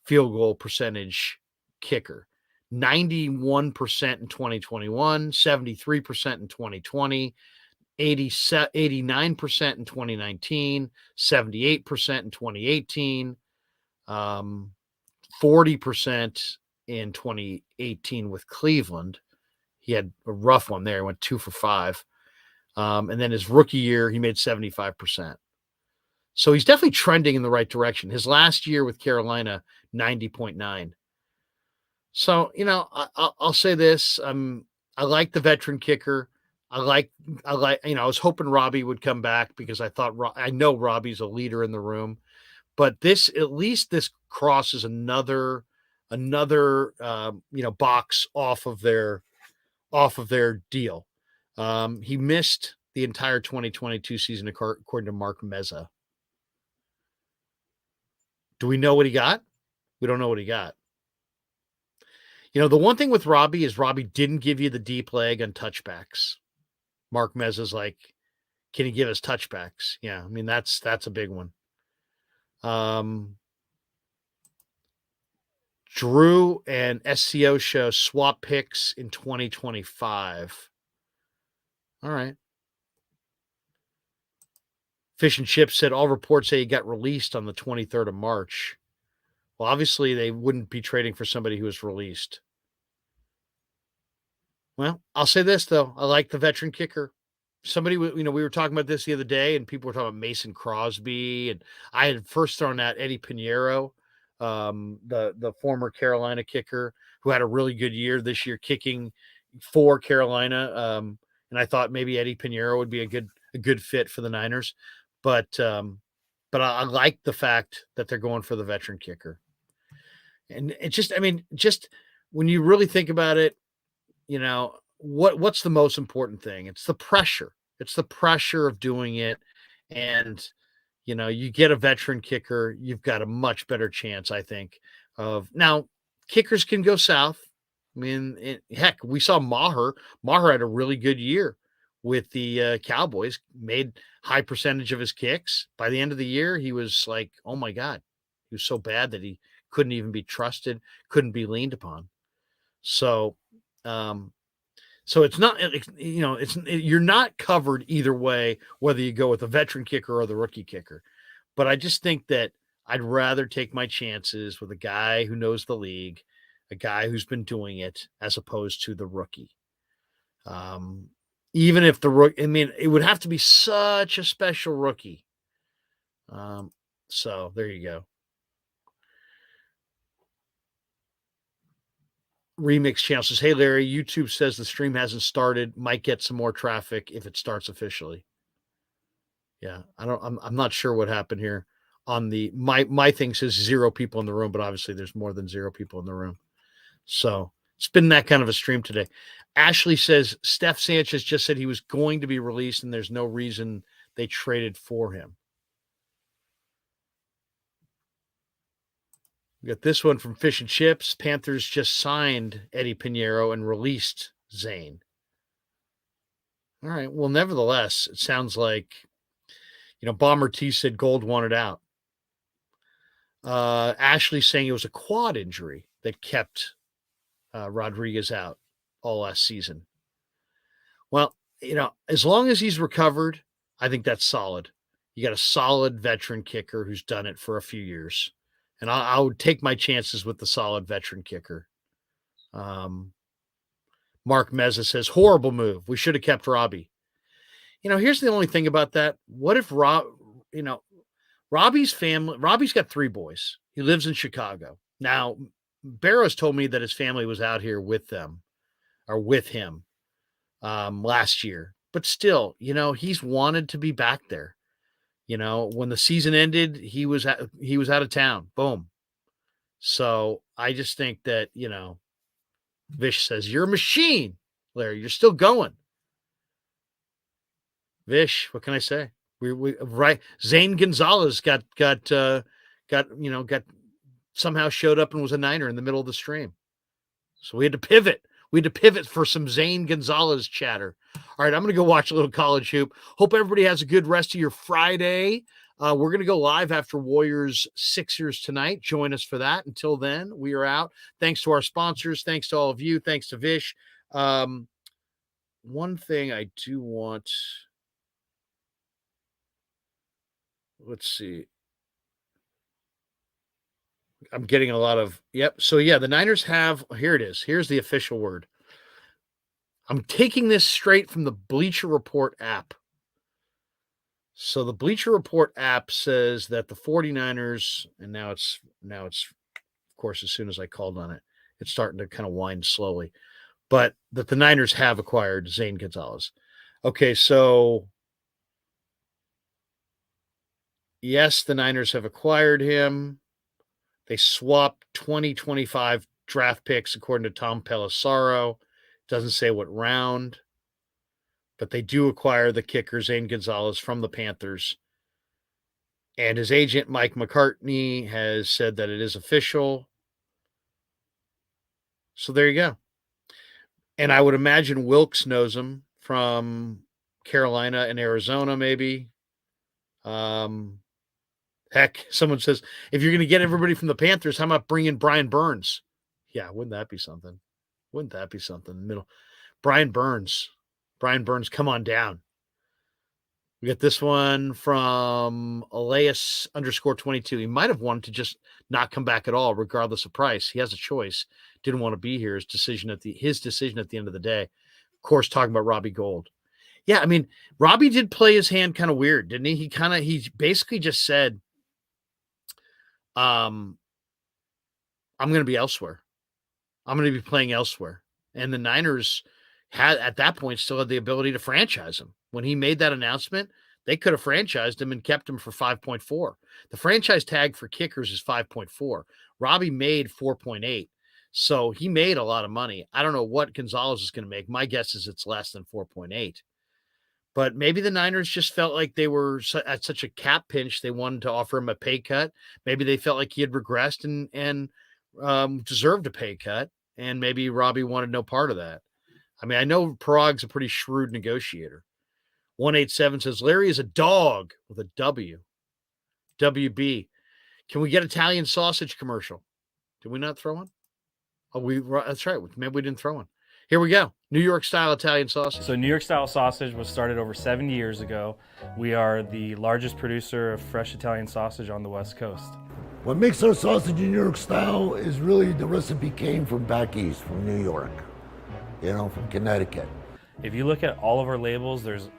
field goal percentage kicker. 91% in 2021, 73% in 2020, 89% in 2019, 78% in 2018, 40% in 2018 with Cleveland. He had a rough one there. He went 2 for 5. And then his rookie year, he made 75%. So he's definitely trending in the right direction. His last year with Carolina, 90.9. So, I'll say this. I like the veteran kicker. I was hoping Robbie would come back because I know Robbie's a leader in the room, but at least this crosses another box off of their deal. He missed the entire 2022 season, according to Mark Meza. Do we know what he got? We don't know what he got. The one thing with Robbie is Robbie didn't give you the deep leg on touchbacks. Mark Meza's like, can he give us touchbacks? Yeah, I mean, that's a big one. Drew and SCO show swap picks in 2025. All right. Fish and Chips said all reports say he got released on the 23rd of March. Well, obviously they wouldn't be trading for somebody who was released. Well, I'll say this, though. I like the veteran kicker. We were talking about this the other day, and people were talking about Mason Crosby, and I had first thrown out Eddie Pinheiro, the former Carolina kicker, who had a really good year this year kicking for Carolina. And I thought maybe Eddie Pinheiro would be a good fit for the Niners. But I like the fact that they're going for the veteran kicker. And it just when you really think about it, what's the most important thing? It's the pressure. It's the pressure of doing it. And, you get a veteran kicker, you've got a much better chance, I think, of now kickers can go south. I mean, heck, we saw Maher. Maher had a really good year with the Cowboys, made high percentage of his kicks. By the end of the year, he was like, oh my God, he was so bad that he couldn't even be trusted, couldn't be leaned upon. So it's not, you're not covered either way, whether you go with a veteran kicker or the rookie kicker. But I just think that I'd rather take my chances with a guy who knows the league, a guy who's been doing it, as opposed to the rookie. Even if the rookie, I mean, it would have to be such a special rookie. So there you go. Remix channel says, "Hey Larry, YouTube says the stream hasn't started. Might get some more traffic if it starts officially." Yeah, I'm not sure what happened here. On the my thing says 0 people in the room, but obviously there's more than 0 people in the room. So it's been that kind of a stream today. Ashley says Steph Sanchez just said he was going to be released, and there's no reason they traded for him. We got this one from Fish and Chips. Panthers just signed Eddie Pinheiro and released Zane. All right. Well, nevertheless, it sounds like, Bomber T said Gold wanted out. Ashley saying it was a quad injury that kept Rodriguez out all last season. Well, as long as he's recovered, I think that's solid. You got a solid veteran kicker who's done it for a few years. And I would take my chances with the solid veteran kicker. Mark Meza says, horrible move. We should have kept Robbie. Here's the only thing about that. What if Robbie's family, Robbie's got 3 boys. He lives in Chicago. Now, Barrows told me that his family was out here with them or with him last year. But still, he's wanted to be back there. When the season ended, he was out of town. Boom. So I just think that, Vish says, you're a machine, Larry. You're still going. Vish, what can I say? We right. Zane Gonzalez got somehow showed up and was a Niner in the middle of the stream. So we had to pivot. We had to pivot for some Zane Gonzalez chatter. All right, I'm going to go watch a little college hoop. Hope everybody has a good rest of your Friday. We're going to go live after Warriors Sixers tonight. Join us for that. Until then, we are out. Thanks to our sponsors. Thanks to all of you. Thanks to Vish. One thing I do want. Let's see. I'm getting a lot of, yep. So yeah, the Niners have, here it is. Here's the official word. I'm taking this straight from the Bleacher Report app. So the Bleacher Report app says that the 49ers, and now it's of course, as soon as I called on it, it's starting to kind of wind slowly, but that the Niners have acquired Zane Gonzalez. Okay. So yes, the Niners have acquired him. They swapped 2025 draft picks, according to Tom Pelissaro. Doesn't say what round, but they do acquire the kicker, Zane Gonzalez, from the Panthers. And his agent, Mike McCartney, has said that it is official. So there you go. And I would imagine Wilkes knows him from Carolina and Arizona, maybe. Heck, someone says, if you're going to get everybody from the Panthers, how about bringing Brian Burns? Yeah, wouldn't that be something? Wouldn't that be something in the middle? Brian Burns, come on down. We got this one from Elias _22. He might have wanted to just not come back at all, regardless of price. He has a choice. Didn't want to be here. His decision at the end of the day. Of course, talking about Robbie Gould. Yeah, I mean, Robbie did play his hand kind of weird, didn't he? He basically just said, I'm going to be elsewhere. I'm going to be playing elsewhere. And the Niners had, at that point, still had the ability to franchise him. When he made that announcement, they could have franchised him and kept him for 5.4. The franchise tag for kickers is 5.4. Robbie made 4.8. So he made a lot of money. I don't know what Gonzalez is going to make. My guess is it's less than 4.8. But maybe the Niners just felt like they were at such a cap pinch, they wanted to offer him a pay cut. Maybe they felt like he had regressed and deserved a pay cut. And maybe Robbie wanted no part of that. I mean, I know Parag's a pretty shrewd negotiator. 187 says, Larry is a dog with a W. WB. Can we get Italian sausage commercial? Did we not throw one? Oh, that's right. Maybe we didn't throw one. Here we go. New York style Italian sausage. So New York style sausage was started over 70 years ago. We are the largest producer of fresh Italian sausage on the West Coast. What makes our sausage in New York style is really the recipe came from back east, from New York, from Connecticut. If you look at all of our labels, there's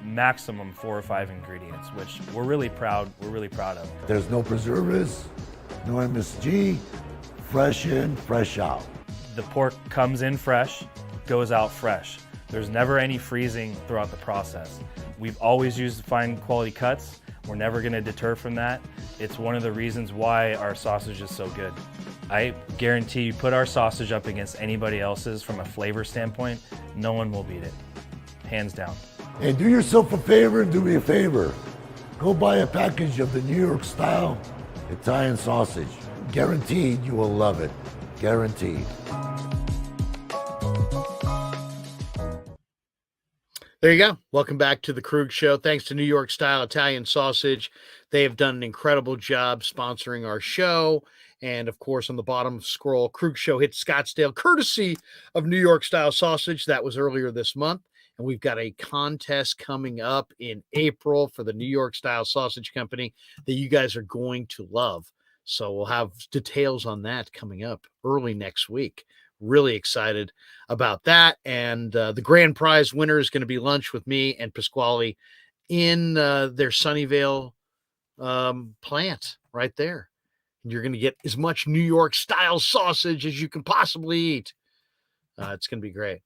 maximum 4 or 5 ingredients, which we're really proud of. There's no preservatives, no MSG, fresh in, fresh out. The pork comes in fresh, goes out fresh. There's never any freezing throughout the process. We've always used fine quality cuts. We're never going to deter from that. It's one of the reasons why our sausage is so good. I guarantee you put our sausage up against anybody else's from a flavor standpoint, no one will beat it, hands down. And do yourself a favor and do me a favor. Go buy a package of the New York style Italian sausage. Guaranteed you will love it. Guaranteed. There you go. Welcome back to the Krug Show. Thanks to New York Style Italian Sausage. They have done an incredible job sponsoring our show. And of course, on the bottom scroll, Krug Show hit Scottsdale, courtesy of New York Style Sausage. That was earlier this month. And we've got a contest coming up in April for the New York Style Sausage Company that you guys are going to love. So we'll have details on that coming up early next week. Really excited about that. And the grand prize winner is going to be lunch with me and Pasquale in their Sunnyvale plant right there. And you're going to get as much New York style sausage as you can possibly eat. It's going to be great.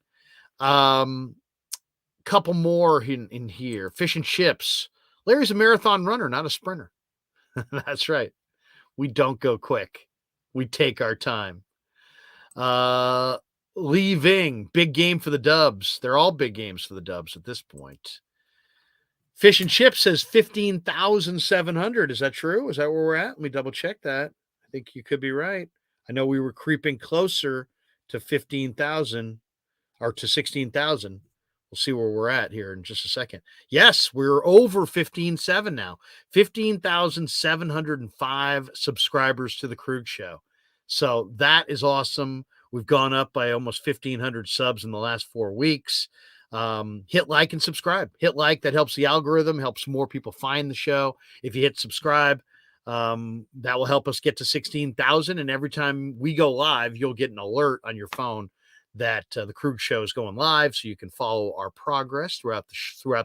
Couple more in here. Fish and chips. Larry's a marathon runner, not a sprinter. That's right. We don't go quick. We take our time. Leaving. Big game for the Dubs. They're all big games for the Dubs at this point. Fish and Chips says 15,700. Is that true? Is that where we're at? Let me double check that. I think you could be right. I know we were creeping closer to 15,000 or to 16,000. We'll see where we're at here in just a second. Yes, we're over 15,700 now. 15,705 subscribers to the Krug Show. So that is awesome. We've gone up by almost 1,500 subs in the last 4 weeks. Hit like and subscribe. Hit like. That helps the algorithm, helps more people find the show. If you hit subscribe, that will help us get to 16,000. And every time we go live, you'll get an alert on your phone that the Krug Show is going live, so you can follow our progress throughout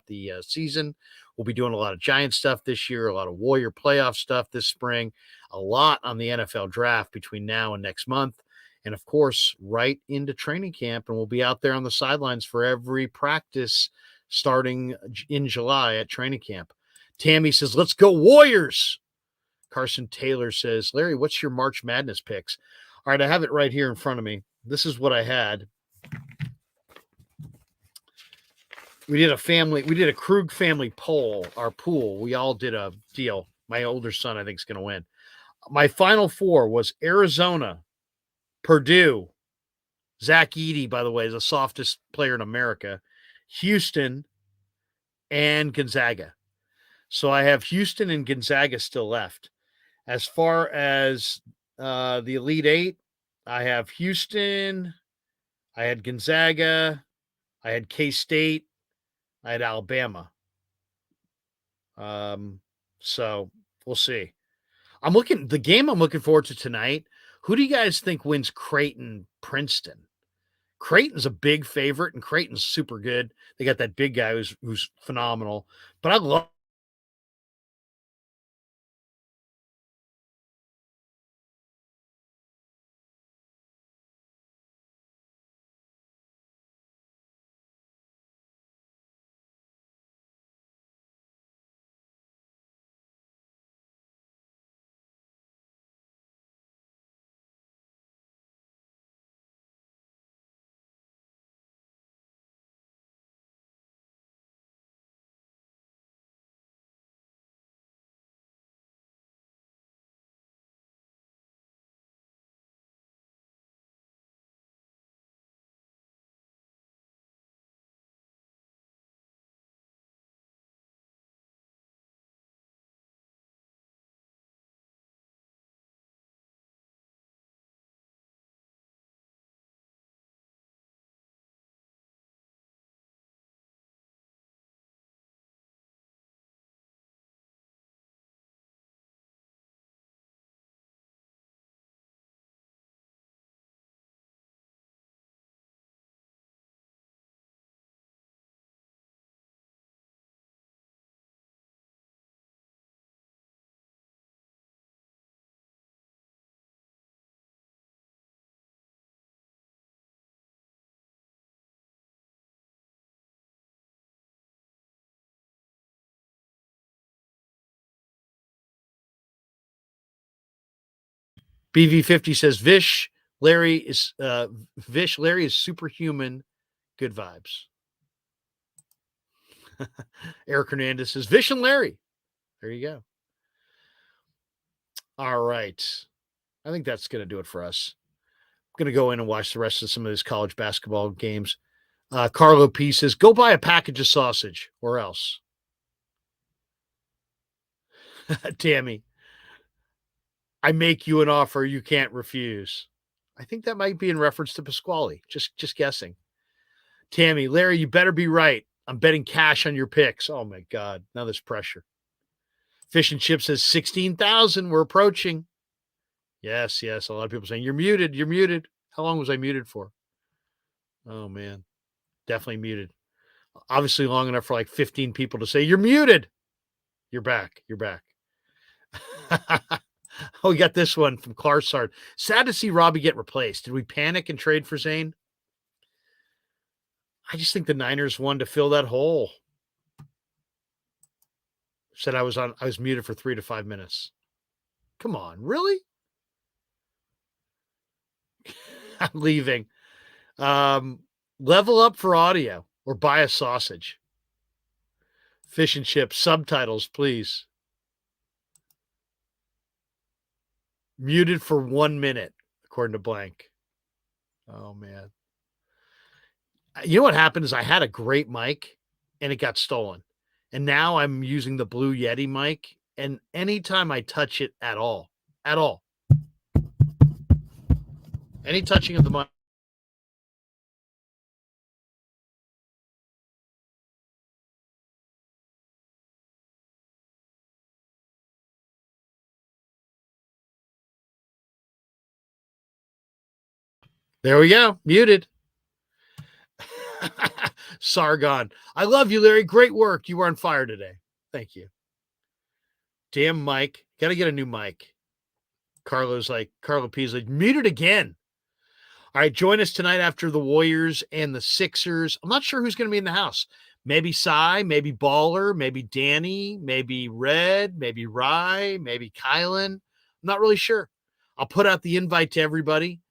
the season. We'll be doing a lot of Giant stuff this year, a lot of Warrior playoff stuff this spring, a lot on the NFL draft between now and next month, and of course, right into training camp. And we'll be out there on the sidelines for every practice starting in July at training camp. Tammy says, "Let's go Warriors." Carson Taylor says, "Larry, what's your March Madness picks?" All right, I have it right here in front of me. This is what I had. We did a Krug family poll, our pool. We all did a deal. My older son, I think, is going to win. My final four was Arizona, Purdue. Zach Edey, by the way, is the softest player in America. Houston and Gonzaga. So I have Houston and Gonzaga still left. As far as the Elite Eight, I have Houston, I had Gonzaga, I had K-State, I had Alabama. So we'll see. The game I'm looking forward to tonight. Who do you guys think wins Creighton-Princeton? Creighton's a big favorite, and Creighton's super good. They got that big guy who's phenomenal. But I love BV50 says Larry is superhuman. Good vibes. Eric Hernandez says Vish and Larry. There you go. All right. I think that's going to do it for us. I'm going to go in and watch the rest of some of these college basketball games. Carlo P says, go buy a package of sausage or else. Tammy, I make you an offer you can't refuse. I think that might be in reference to Pasquale. Just guessing. Tammy, Larry, you better be right. I'm betting cash on your picks. Oh, my God. Now there's pressure. Fish and Chip says 16,000. We're approaching. Yes. A lot of people saying, you're muted. How long was I muted for? Oh, man. Definitely muted. Obviously long enough for like 15 people to say, you're muted. You're back. Oh, we got this one from Clarsard. Sad to see Robbie get replaced. Did we panic and trade for Zane? I just think the Niners wanted to fill that hole. Said I was muted for 3 to 5 minutes. Come on, really? I'm leaving. Level up for audio or buy a sausage. Fish and Chips, subtitles, please. Muted for 1 minute, according to Blank. Oh, man. You know what happened is I had a great mic and it got stolen. And now I'm using the Blue Yeti mic. And anytime I touch it at all, any touching of the mic, there we go. Muted. Sargon. I love you, Larry. Great work. You were on fire today. Thank you. Damn mic. Got to get a new mic. Carlo P's like, muted again. All right. Join us tonight after the Warriors and the Sixers. I'm not sure who's going to be in the house. Maybe Cy, maybe Baller, maybe Danny, maybe Red, maybe Rye, maybe Kylan. I'm not really sure. I'll put out the invite to everybody.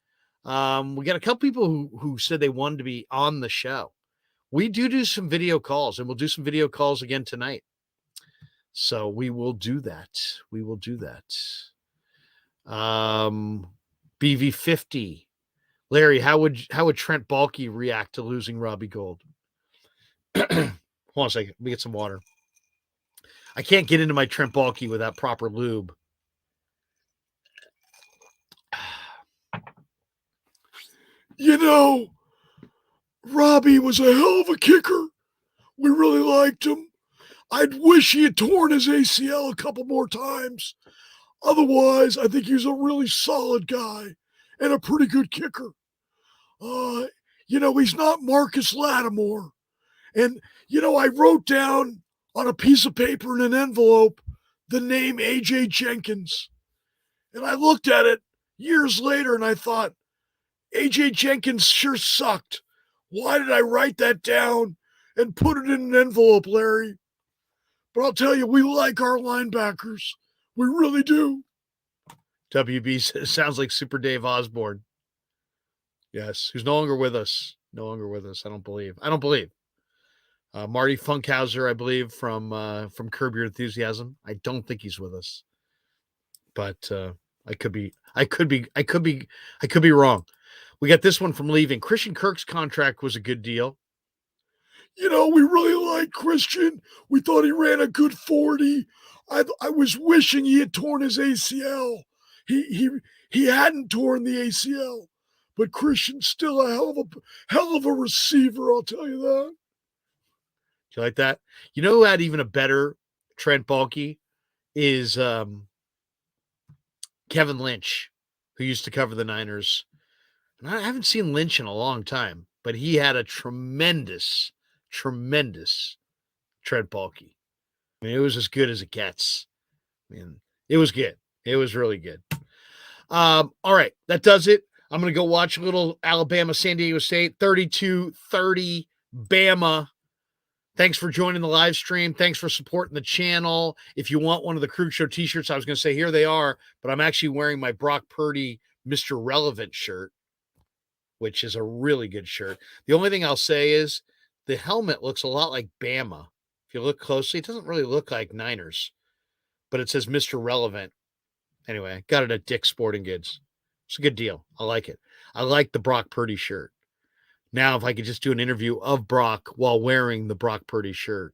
We got a couple people who said they wanted to be on the show. We do some video calls, and we'll do some video calls again tonight. So we will do that. BV50. Larry, how would Trent Baalke react to losing Robbie Gould? Hold on a second. Let me get some water. I can't get into my Trent Baalke without proper lube. You know, Robbie was a hell of a kicker. We really liked him. I'd wish he had torn his ACL a couple more times. Otherwise, I think he's a really solid guy and a pretty good kicker. He's not Marcus Lattimore. And, I wrote down on a piece of paper in an envelope the name A.J. Jenkins. And I looked at it years later and I thought, A.J. Jenkins sure sucked. Why did I write that down and put it in an envelope, Larry? But I'll tell you, we like our linebackers. We really do. WB says, sounds like Super Dave Osborne. Yes, who's no longer with us. I don't believe. Marty Funkhauser, I believe, from Curb Your Enthusiasm. I don't think he's with us. But I could be wrong. We got this one from leaving. Christian Kirk's contract was a good deal. We really like Christian. We thought he ran a good 40. I was wishing he had torn his ACL. He hadn't torn the ACL, but Christian's still a hell of a receiver. I'll tell you that. Do you like that? You know who had even a better Trent Baalke is Kevin Lynch, who used to cover the Niners. And I haven't seen Lynch in a long time, but he had a tremendous Trent Baalke. I mean, it was as good as it gets. I mean, it was good. It was really good. All right, that does it. I'm going to go watch a little Alabama, San Diego State, 32-30, Bama. Thanks for joining the live stream. Thanks for supporting the channel. If you want one of the Krug Show t-shirts, I was going to say, here they are, but I'm actually wearing my Brock Purdy Mr. Relevant shirt, which is a really good shirt. The only thing I'll say is the helmet looks a lot like Bama. If you look closely, it doesn't really look like Niners, but it says Mr. Relevant. Anyway, got it at Dick's Sporting Goods. It's a good deal. I like it. I like the Brock Purdy shirt. Now, if I could just do an interview of Brock while wearing the Brock Purdy shirt,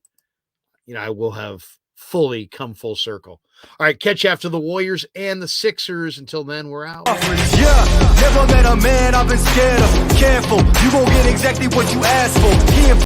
I will have fully come full circle. All right, catch you after the Warriors and the Sixers. Until then, we're out. Yeah, never met a man I've been scared of. Careful, you gon' get exactly what you asked for.